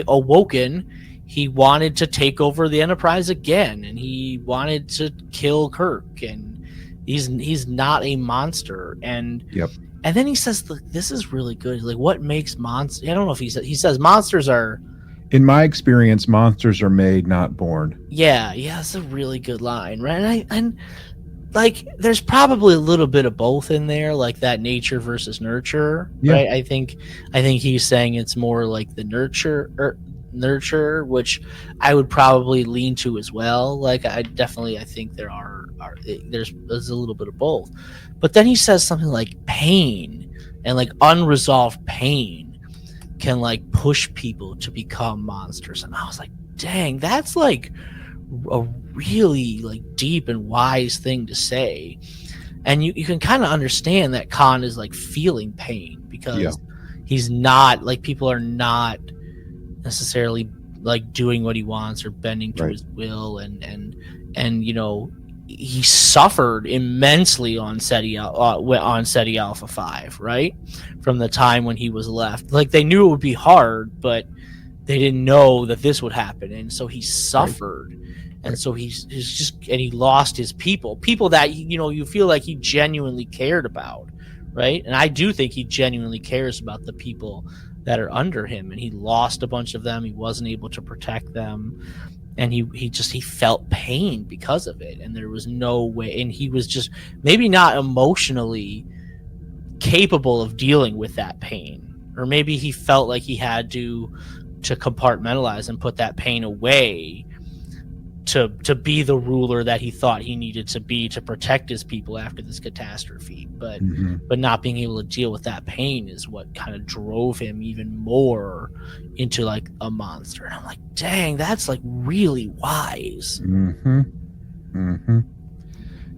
awoken, he wanted to take over the Enterprise again, and he wanted to kill Kirk, and he's not a monster. And yep. And then he says, look, this is really good. He's like, what makes monsters? I don't know if he says monsters are, in my experience, monsters are made, not born. Yeah, that's a really good line, right? And like, there's probably a little bit of both in there, like that nature versus nurture, right? I think he's saying it's more like the nurture, which I would probably lean to as well. Like, I think there's a little bit of both. But then he says something like pain, and like unresolved pain can like push people to become monsters. And I was like, dang, that's like a really like deep and wise thing to say. And you can kind of understand that Khan is like feeling pain, because he's not, like, people are not necessarily like doing what he wants or bending to his will, and he suffered immensely on SETI Alpha 5, right? From the time when he was left. Like, they knew it would be hard, but they didn't know that this would happen, and so he suffered. And so he's just, and he lost his people that, you feel like he genuinely cared about, right? And I do think he genuinely cares about the people that are under him, and he lost a bunch of them. He wasn't able to protect them, and he felt pain because of it, and there was no way, and he was just maybe not emotionally capable of dealing with that pain, or maybe he felt like he had to compartmentalize and put that pain away to be the ruler that he thought he needed to be to protect his people after this catastrophe. But but not being able to deal with that pain is what kind of drove him even more into like a monster. And I'm like, dang, that's like really wise.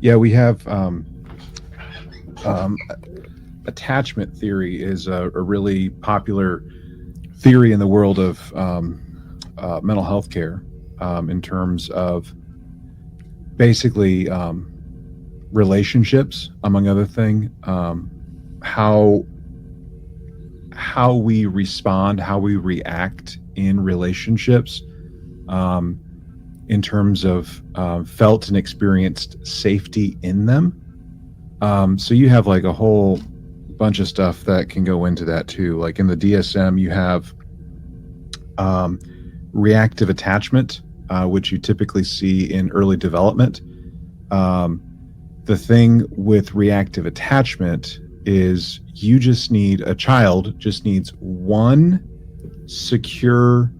Yeah, we have attachment theory is a really popular theory in the world of mental health care. In terms of basically relationships, among other things, how we respond, how we react in relationships, in terms of felt and experienced safety in them. So you have like a whole bunch of stuff that can go into that too. Like in the DSM, you have reactive attachment, which you typically see in early development. The thing with reactive attachment is a child just needs one secure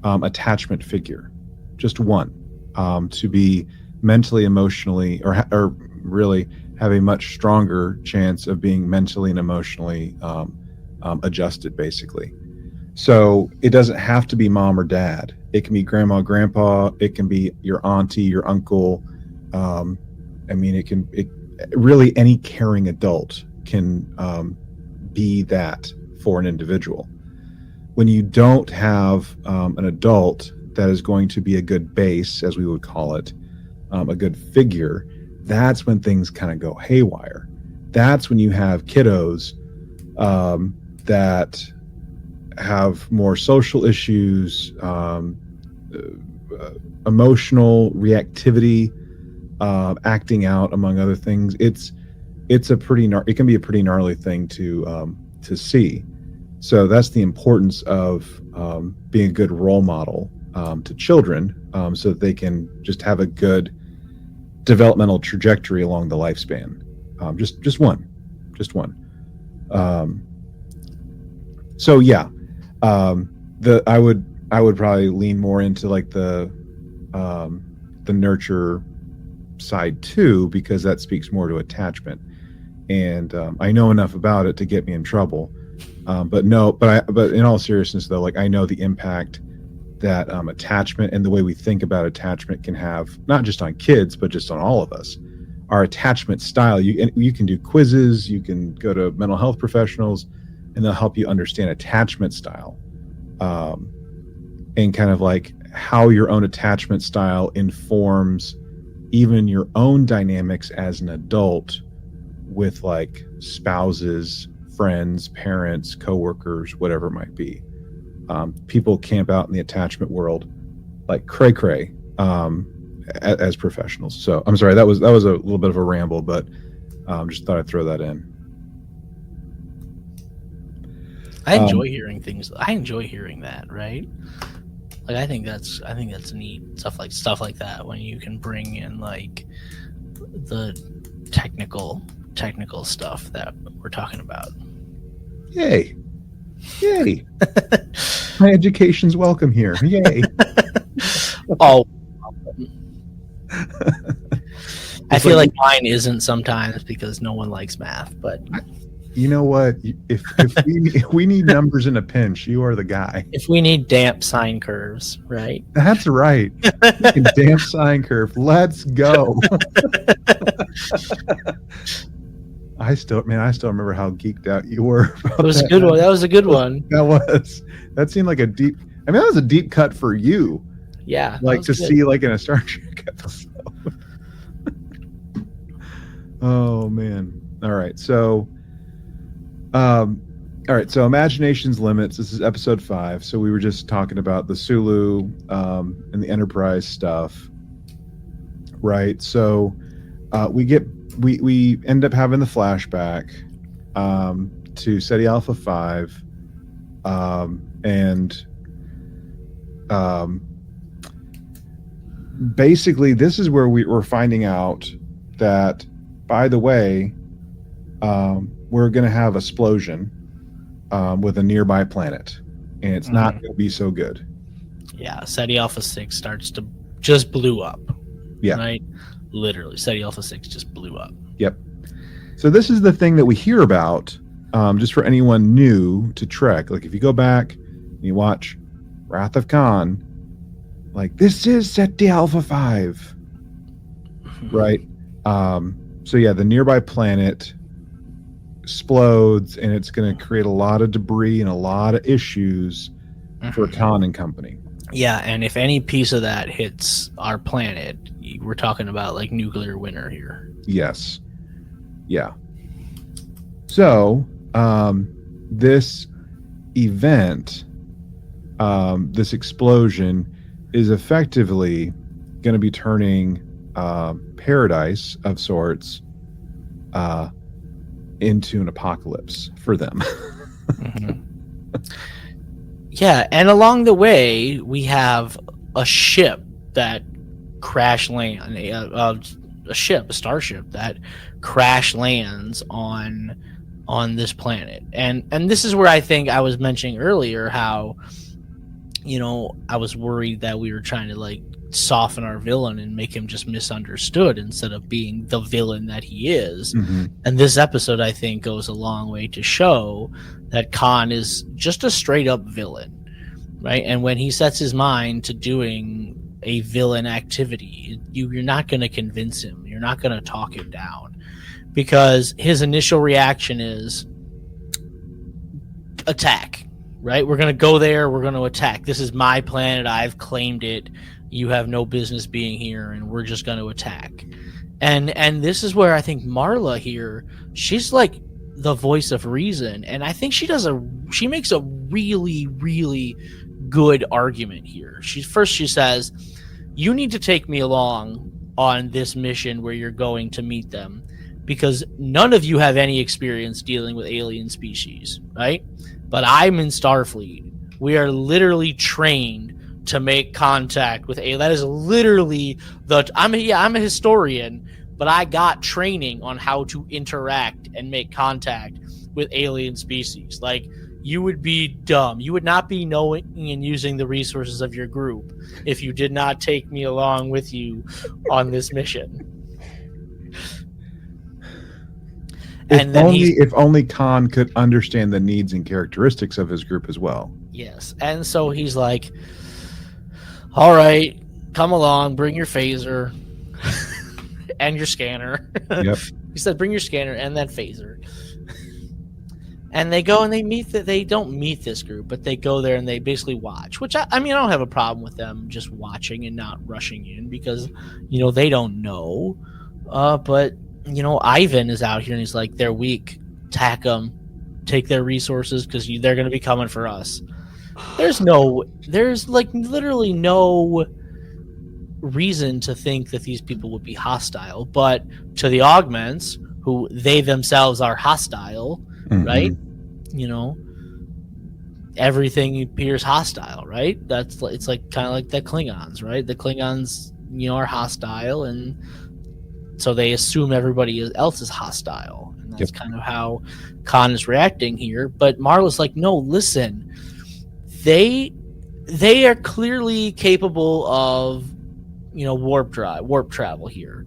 attachment figure, just one, to be mentally, emotionally, or really have a much stronger chance of being mentally and emotionally adjusted, basically. So it doesn't have to be mom or dad. It can be grandma, grandpa. It can be your auntie, your uncle. I mean, really any caring adult can be that for an individual. When you don't have an adult that is going to be a good base, as we would call it, a good figure, that's when things kind of go haywire. That's when you have kiddos that have more social issues, emotional reactivity, acting out, among other things. It can be a pretty gnarly thing to see. So that's the importance of being a good role model to children, so that they can just have a good developmental trajectory along the lifespan. Just one. So yeah, I would probably lean more into like the nurture side too, because that speaks more to attachment, and I know enough about it to get me in trouble. But in all seriousness though, like I know the impact that attachment and the way we think about attachment can have, not just on kids, but just on all of us. Our attachment style, you can do quizzes, you can go to mental health professionals, and they'll help you understand attachment style, and kind of like how your own attachment style informs even your own dynamics as an adult with like spouses, friends, parents, coworkers, whatever it might be. People camp out in the attachment world like cray as professionals. So I'm sorry, that was a little bit of a ramble, but just thought I'd throw that in. I enjoy hearing things. I enjoy hearing that, right? Like I think that's neat, stuff like that, when you can bring in like the technical stuff that we're talking about. Yay. My education's welcome here. Yay. Oh, I feel like mine isn't sometimes because no one likes math, but you know what? If we need numbers in a pinch, you are the guy. If we need damp sine curves, right? That's right. Damp sine curve. Let's go. I still remember how geeked out you were. It was a good one. That was a good one. That seemed like a deep. I mean, that was a deep cut for you. Yeah, like to see like in a Star Trek episode. Oh man! All right, so imagination's limits. This is episode 5. So we were just talking about the Sulu and the Enterprise stuff, right? So we end up having the flashback to SETI Alpha 5, and basically this is where we're finding out that, by the way, we're going to have a explosion with a nearby planet, and it's not going to be so good. Yeah, SETI Alpha 6 just blew up. Yeah. Right? Literally, SETI Alpha 6 just blew up. Yep. So this is the thing that we hear about, just for anyone new to Trek. Like if you go back and you watch Wrath of Khan, like this is SETI Alpha 5, right? So yeah, the nearby planet explodes, and it's going to create a lot of debris and a lot of issues for Khan and company. Yeah, and if any piece of that hits our planet, we're talking about like nuclear winter here. Yes. Yeah. So this event, this explosion, is effectively going to be turning paradise of sorts into an apocalypse for them. Yeah, and along the way we have a ship that crash land, a starship that crash lands on this planet, and this is where I think I was mentioning earlier how, you know, I was worried that we were trying to like soften our villain and make him just misunderstood instead of being the villain that he is. And this episode, I think, goes a long way to show that Khan is just a straight up villain, right? And when he sets his mind to doing a villain activity, you're not going to convince him. You're not going to talk him down. because his initial reaction is attack, right? We're going to go there. We're going to attack. This is my planet. I've claimed it. You have no business being here, and we're just going to attack. And this is where I think Marla here, she's like the voice of reason, and I think she makes a really, really good argument here. She says, you need to take me along on this mission where you're going to meet them, because none of you have any experience dealing with alien species, right? But I'm in Starfleet. We are literally trained to make contact with aliens. That is literally I'm a historian, but I got training on how to interact and make contact with alien species. Like, you would be dumb. You would not be knowing and using the resources of your group if you did not take me along with you on this mission. If only Khan could understand the needs and characteristics of his group as well. Yes. And so he's like, all right, come along, bring your phaser and your scanner. Yep. He said, bring your scanner and that phaser. And they go and they meet they don't meet this group, but they go there and they basically watch, which I mean, I don't have a problem with them just watching and not rushing in, because, they don't know. But, Ivan is out here and he's like, they're weak. Attack them. Take their resources, because they're going to be coming for us. There's like literally no reason to think that these people would be hostile, but to the augments, who they themselves are hostile, right? Everything appears hostile, right? It's like kind of like the Klingons, right? The Klingons, are hostile, and so they assume everybody else is hostile, and that's kind of how Khan is reacting here. But Marla's like, no, listen, they are clearly capable of warp travel here,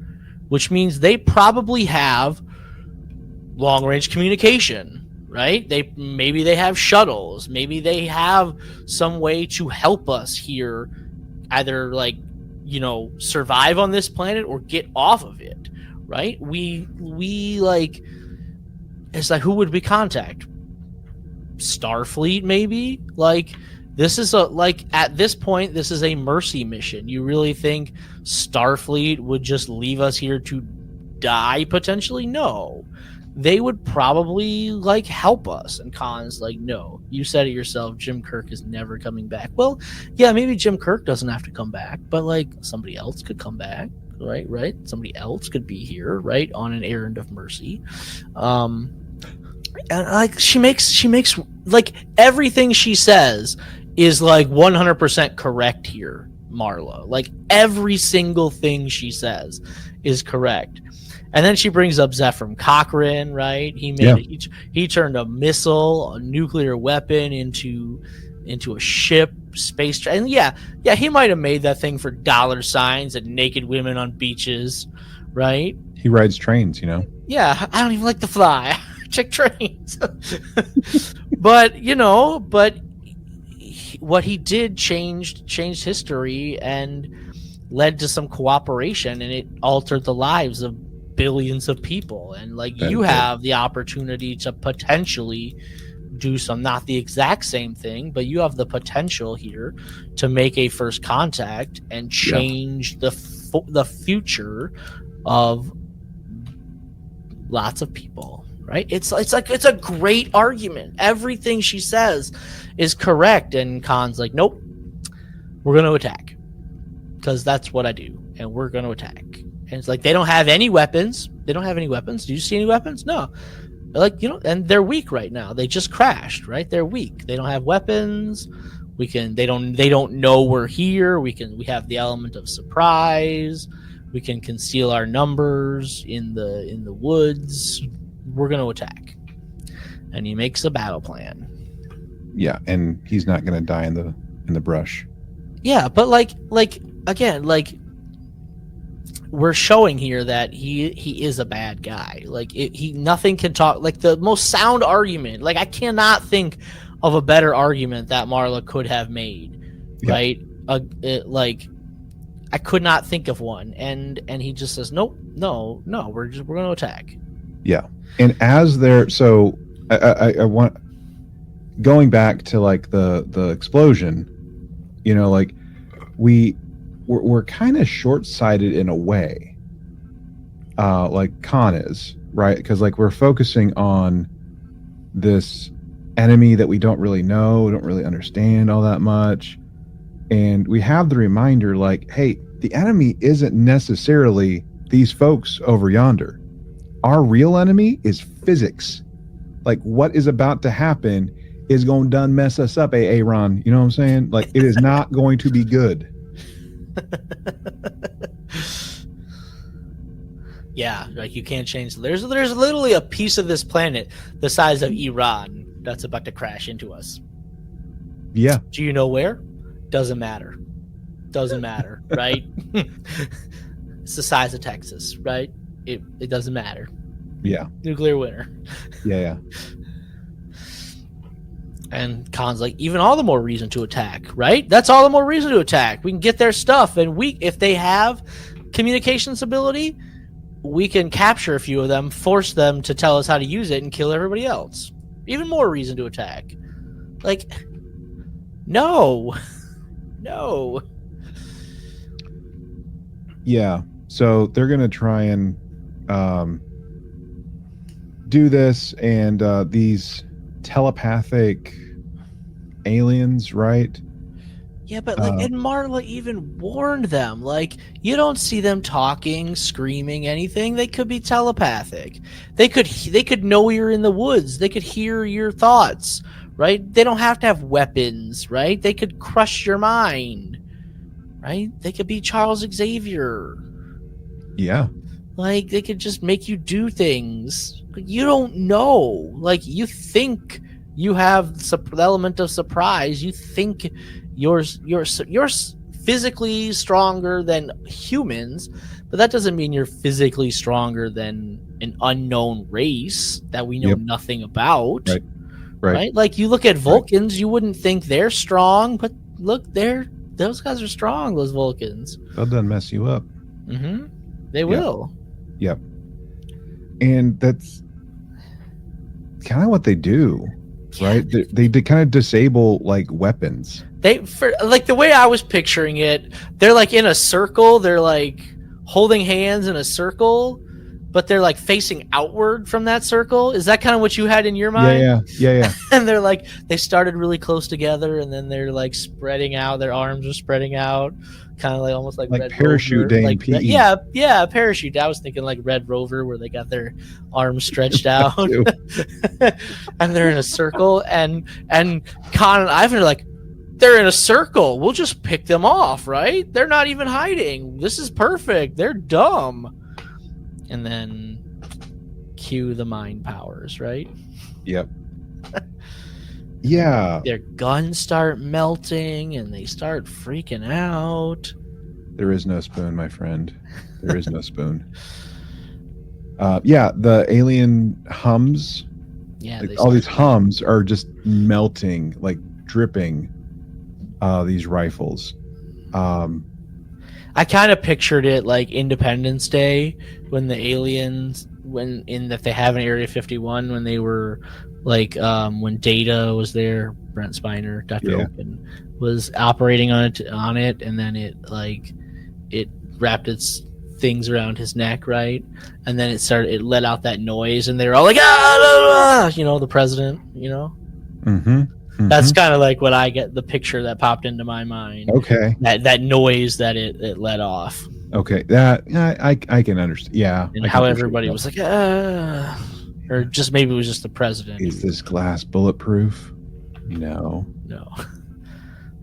which means they probably have long range communication, right? Maybe they have shuttles, maybe they have some way to help us here, either survive on this planet or get off of it, right? We it's like, who would we contact? Starfleet, maybe? This is at this point, this is a mercy mission. You really think Starfleet would just leave us here to die potentially? No. They would probably help us. And Khan's like, no, you said it yourself, Jim Kirk is never coming back. Well, yeah, maybe Jim Kirk doesn't have to come back, but somebody else could come back, right? Somebody else could be here, right, on an errand of mercy. And she makes everything she says is 100% correct here, Marla. Every single thing she says is correct. And then she brings up Zephram Cochrane, right? He turned a missile, a nuclear weapon into a ship, space. And yeah, he might have made that thing for dollar signs and naked women on beaches, right? He rides trains, Yeah, I don't even like to fly. Check trains. but what he did changed history and led to some cooperation, and it altered the lives of billions of people. And you have the opportunity to potentially do some, not the exact same thing, but you have the potential here to make a first contact and change the future of lots of people, right? It's a great argument. Everything she says is correct, and Khan's like, nope, we're going to attack, because that's what I do, and we're going to attack. And it's they don't have any weapons. Do you see any weapons? No. And they're weak right now. They just crashed, right? They're weak. They don't have weapons. They don't know we're here. We have the element of surprise. We can conceal our numbers in the woods. We're going to attack. And he makes a battle plan. Yeah, and he's not going to die in the brush. Yeah, but again, we're showing here that he is a bad guy. Nothing can talk, the most sound argument. I cannot think of a better argument that Marla could have made, right? I could not think of one, and he just says, no, we're going to attack. Yeah. And as they're so I want going back to like the explosion, you know, like we're kind of short-sighted in a way. Like Khan is, right? Because like we're focusing on this enemy that we don't really know, don't really understand all that much. And we have the reminder like, hey, the enemy isn't necessarily these folks over yonder. Our real enemy is physics. Like what is about to happen is going to done mess us up, Aaron. You know what I'm saying? Like it is not going to be good. Yeah, like you can't change. There's literally a piece of this planet the size of Iran that's about to crash into us. Yeah. Do you know where? Doesn't matter. Doesn't matter, right? It's the size of Texas, right? It doesn't matter. Yeah. Nuclear winter. Yeah. And Khan's like, even all the more reason to attack, right? That's all the more reason to attack. We can get their stuff, and if they have communications ability, we can capture a few of them, force them to tell us how to use it, and kill everybody else. Even more reason to attack. Like, no. Yeah. So they're going to try and do this, and these telepathic aliens, right? Yeah, but like, and Marla even warned them, like, you don't see them talking, screaming, anything. They could be telepathic. They could know you're in the woods. They could hear your thoughts, right? They don't have to have weapons, right? They could crush your mind, right? They could be Charles Xavier. Yeah. Like, they could just make you do things. You don't know. Like, you think you have the element of surprise. You think you're physically stronger than humans, but that doesn't mean you're physically stronger than an unknown race that we know nothing about. Right? Like, you look at Vulcans, you wouldn't think they're strong, but look, those guys are strong, those Vulcans. They'll done mess you up. Mm-hmm. They will. Yep. And that's kind of what they do, right? They kind of disable like weapons. Like the way I was picturing it, they're like in a circle. They're like holding hands in a circle, but they're like facing outward from that circle. Is that kind of what you had in your mind? Yeah. And they're like, they started really close together, and then they're like spreading out. Their arms are spreading out, kind of like almost like Red parachute Rover. day like, in PE. Yeah, parachute. I was thinking like Red Rover, where they got their arms stretched out, and they're in a circle. And Khan and Ivan are like, they're in a circle. We'll just pick them off, right? They're not even hiding. This is perfect. They're dumb. And then cue the mind powers, right? Yep. Yeah. Their guns start melting and they start freaking out. There is no spoon, my friend. There is no spoon. Yeah, the alien hums. Yeah, like, all these hums are just melting, like dripping these rifles. I kind of pictured it like Independence Day when the aliens, that they have in Area 51, when they were like, when Data was there, Brent Spiner, Dr. Oaken, was operating on it, and then it wrapped its things around his neck, right? And then it let out that noise, and they were all like, ah, the president, Mm-hmm. That's kind of like what I get, the picture that popped into my mind. Okay. That noise that it let off. Okay. That I can understand. Yeah. And how everybody was like, or just maybe it was just the president. Is this glass bulletproof? No.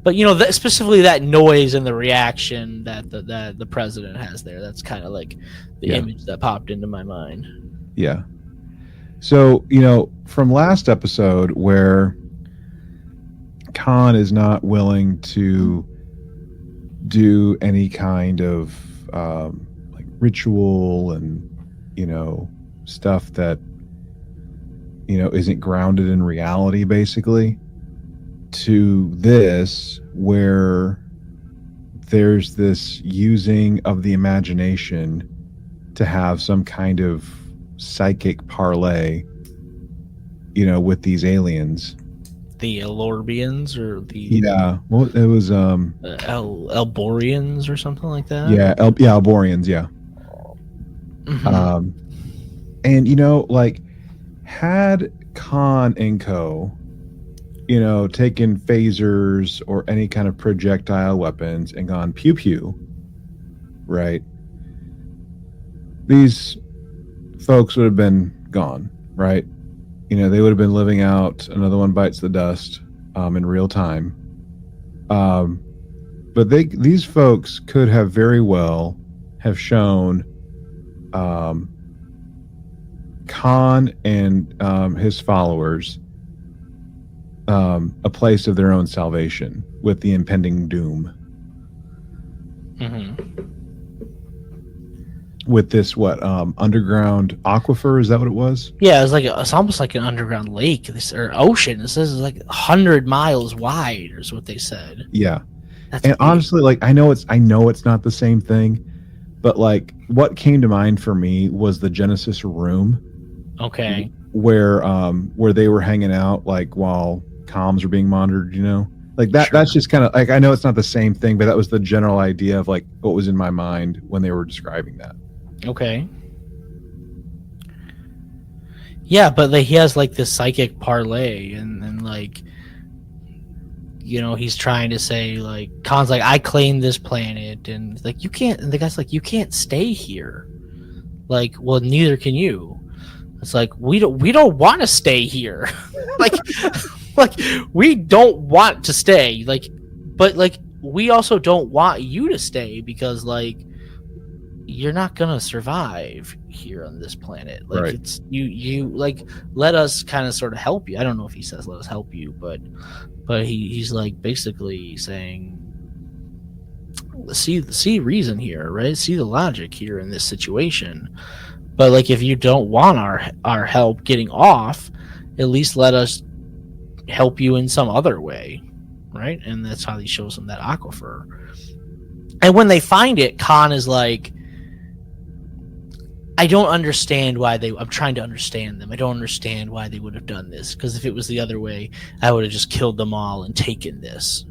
But specifically that noise and the reaction that the president has there, that's kind of like the image that popped into my mind. Yeah. So, from last episode where Khan is not willing to do any kind of like ritual and stuff that isn't grounded in reality, basically, to this where there's this using of the imagination to have some kind of psychic parlay, with these aliens. The Elorbians or the well, it was Elborians or something like that. Elborians, yeah. Mhm. And like, had Khan and co taken phasers or any kind of projectile weapons and gone pew pew, right, these folks would have been gone, right? They would have been living out Another One Bites the Dust in real time. But these folks could have very well have shown Khan and his followers a place of their own salvation with the impending doom. Mm-hmm. With this underground aquifer, is that what it was? Yeah, it's almost like an underground lake or ocean. It says it's like 100 miles wide, is what they said. Yeah. That's and big. Honestly, like, I know it's not the same thing, but like what came to mind for me was the Genesis room. Okay. Where they were hanging out, like, while comms were being monitored, like that. Sure. That's just kind of like, I know it's not the same thing, but that was the general idea of like what was in my mind when they were describing that. Okay. Yeah, but he has like this psychic parlay, and like, he's trying to say, like, Khan's like, I claim this planet, and like, you can't. And the guy's like, you can't stay here. Like, well, neither can you. It's like, we don't want to stay here. like we don't want to stay. Like, but like, we also don't want you to stay because like, you're not gonna survive here on this planet. Like, right. It's you like, let us kind of sort of help you. I don't know if he says let us help you, but he's like basically saying, see reason here, right? See the logic here in this situation. But like, if you don't want our help getting off, at least let us help you in some other way, right? And that's how he shows them that aquifer. And when they find it, Khan is like, I don't understand why I'm trying to understand them. I don't understand why they would have done this. Because if it was the other way, I would have just killed them all and taken this.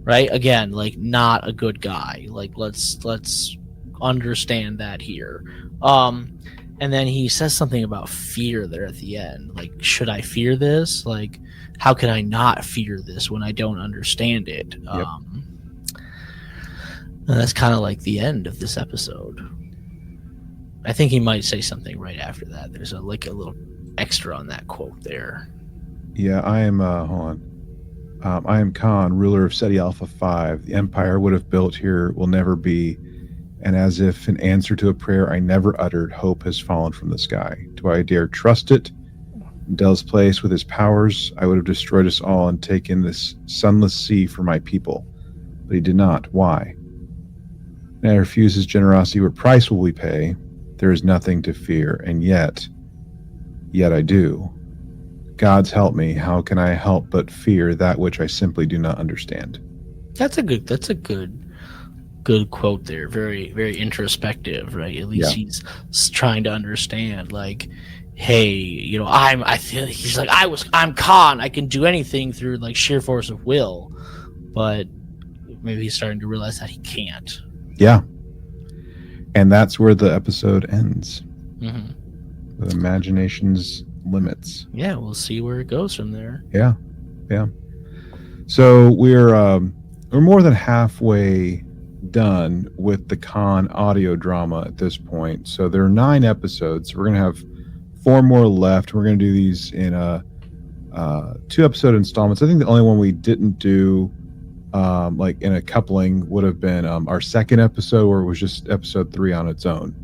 Right? Again, like, not a good guy. Like, let's understand that here. And then he says something about fear there at the end. Like, should I fear this? Like, how can I not fear this when I don't understand it? Yep. And that's kind of like the end of this episode. I think he might say something right after that. There's a little extra on that quote there. Yeah, I am, hold on. I am Khan, ruler of SETI Alpha 5. The empire would have built here will never be. And as if in answer to a prayer I never uttered, hope has fallen from the sky. Do I dare trust it? In Del's place with his powers, I would have destroyed us all and taken this sunless sea for my people. But he did not. Why? And I refuse his generosity. What price will we pay? There is nothing to fear, and yet I do. Gods help me. How can I help but fear that which I simply do not understand? That's a good quote there. Very, very introspective, right? At least he's trying to understand, like, hey, he's like, I'm Khan. I can do anything through like sheer force of will, but maybe he's starting to realize that he can't. Yeah. And that's where the episode ends. Mm-hmm. With imagination's limits. Yeah, we'll see where it goes from there. Yeah. So we're more than halfway done with the Khan audio drama at this point. So there are 9 episodes. We're going to have 4 more left. We're going to do these in 2 episode installments. I think the only one we didn't do like in a coupling would have been our second episode, where it was just episode 3 on its own.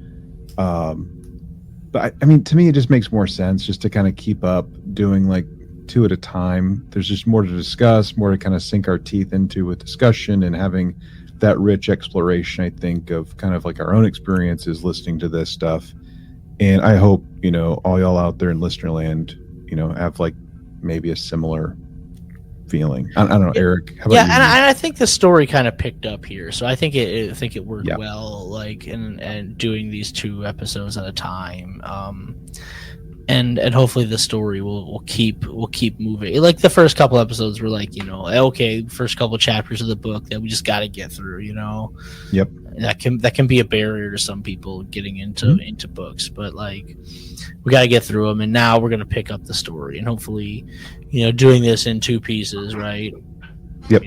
But I mean, to me, it just makes more sense just to kind of keep up doing like 2 at a time. There's just more to discuss, more to kind of sink our teeth into with discussion and having that rich exploration, I think, of kind of like our own experiences listening to this stuff. And I hope, all y'all out there in listener land, have like maybe a similar feeling. I don't know, Eric. How about Yeah, you? and I think the story kind of picked up here, so I think it worked Yeah. well, like and doing these 2 episodes at a time, and hopefully the story will keep moving. Like the first couple episodes were like, okay, first couple chapters of the book that we just got to get through, Yep. that can be a barrier to some people getting into books, but like we got to get through them, and now we're going to pick up the story, and hopefully, doing this in 2 pieces, right? Yep.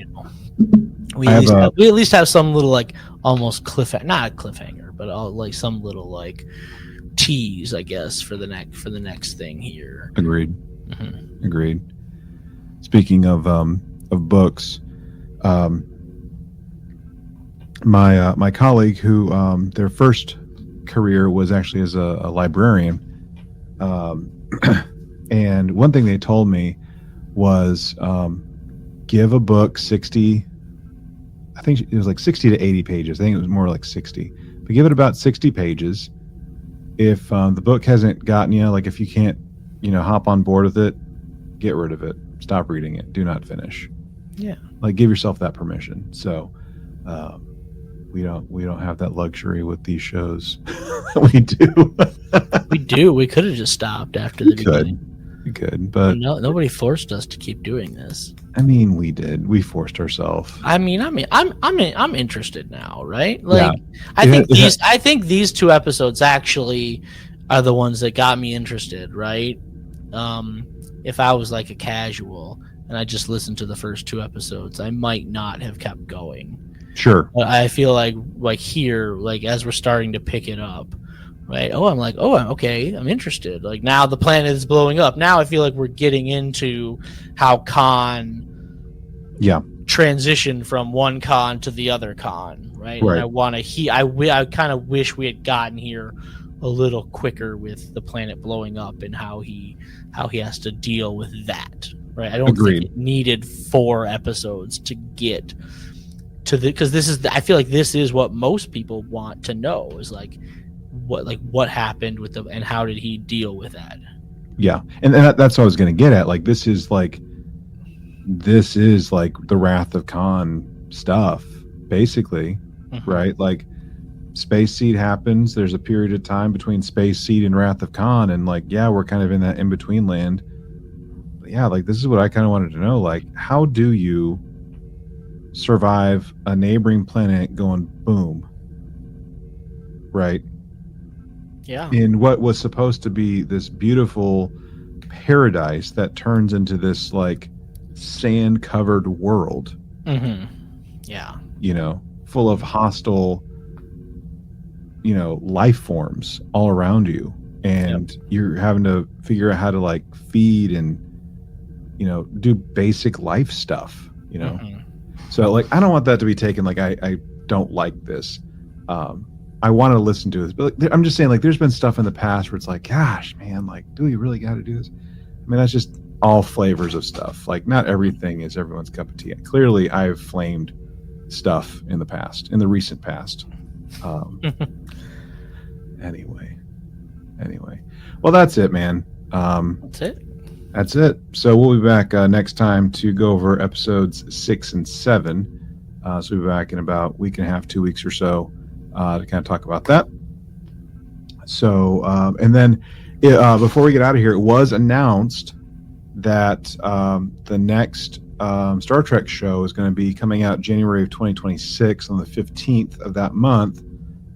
We at least have some little like almost not a cliffhanger, but like some little like tease, I guess, for the next thing here. Agreed. Mm-hmm. Agreed. Speaking of books, my colleague who their first career was actually as a librarian, and one thing they told me was give a book 60. I think it was like 60 to 80 pages. I think it was more like 60, but give it about 60 pages. If the book hasn't gotten you, like if you can't, hop on board with it, get rid of it. Stop reading it. Do not finish. Yeah. Like give yourself that permission. So we don't have that luxury with these shows. We do. We do. We could have just stopped after the beginning. We could, but nobody forced us to keep doing this. I mean, we did. We forced ourselves. I'm interested now, right? Like, yeah. I think these 2 episodes actually are the ones that got me interested, right? If I was like a casual and I just listened to the first 2 episodes, I might not have kept going. Sure. But I feel like here, like as we're starting to pick it up, right? I'm like, okay, I'm interested. Like now the planet is blowing up. Now I feel like we're getting into how Khan transitioned from one Khan to the other Khan, right? And I want to I kind of wish we had gotten here a little quicker with the planet blowing up and how he has to deal with that, right? I don't think it needed 4 episodes to get to because I feel like this is what most people want to know is like what happened with them and how did he deal with that. Yeah, and that's what I was going to get at. Like this is like the Wrath of Khan stuff, basically, right? Like Space Seed happens. There's a period of time between Space Seed and Wrath of Khan, and like we're kind of in that in between land. But yeah, like this is what I kind of wanted to know. Like, how do you survive a neighboring planet going boom? Right. Yeah. In what was supposed to be this beautiful paradise that turns into this like sand covered world. Yeah. Full of hostile, life forms all around you. And you're having to figure out how to like feed and, do basic life stuff, So like, I don't want that to be taken like I don't like this. I want to listen to this, but like, I'm just saying, like, there's been stuff in the past where it's like, gosh, man, like, do we really got to do this? I mean, that's just all flavors of stuff. Like, not everything is everyone's cup of tea. Clearly, I've flamed stuff in the recent past. Anyway, well, that's it, man. That's it. So we'll be back next time to go over episodes 6 and 7. So we'll be back in about a week and a half, 2 weeks or so. To kind of talk about that. So, and then before we get out of here, it was announced that the next Star Trek show is going to be coming out January of 2026 on the 15th of that month.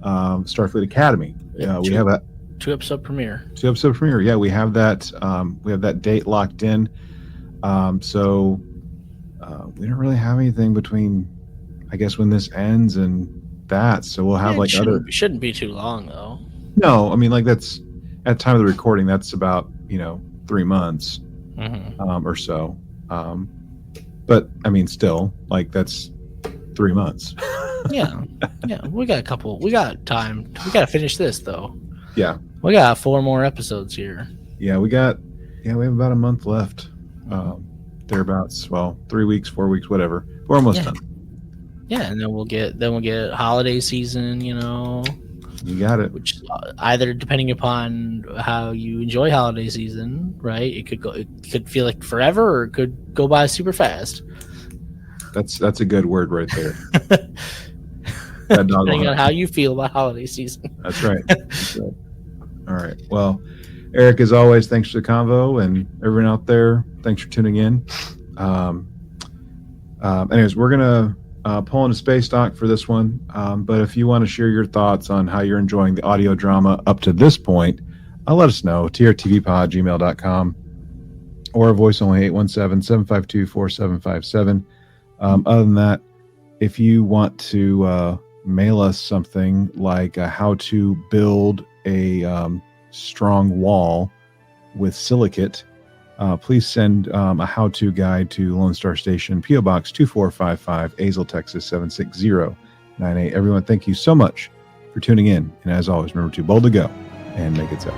Starfleet Academy. We have that 2-episode premiere. 2-episode premiere. Yeah, we have that. We have that date locked in. So we don't really have anything between, I guess, when this ends and that. So we'll have shouldn't be too long though. No, I mean, like, that's at the time of the recording, that's about 3 months or so. But I mean, still, like, that's 3 months. yeah, we got time. We got to finish this though. Yeah, we got 4 more episodes here. Yeah, we have about a month left. Thereabouts. Well, 3 weeks, 4 weeks, whatever. We're almost done. Yeah, and then we'll get holiday season, You got it. Which either depending upon how you enjoy holiday season, right? It could feel like forever, or it could go by super fast. That's a good word right there. Depending on how you feel about holiday season. That's right. That's right. All right. Well, Eric, as always, thanks for the convo, and everyone out there, thanks for tuning in. Anyways, we're gonna pull into Space Dock for this one. But if you want to share your thoughts on how you're enjoying the audio drama up to this point, let us know. trtvpod@gmail.com or voice only 817-752-4757. Other than that, if you want to mail us something like how to build a strong wall with silicate, please send a how-to guide to Lone Star Station, P.O. Box 2455, Azle, Texas 76098. Everyone, thank you so much for tuning in. And as always, remember to bold to go and make it so.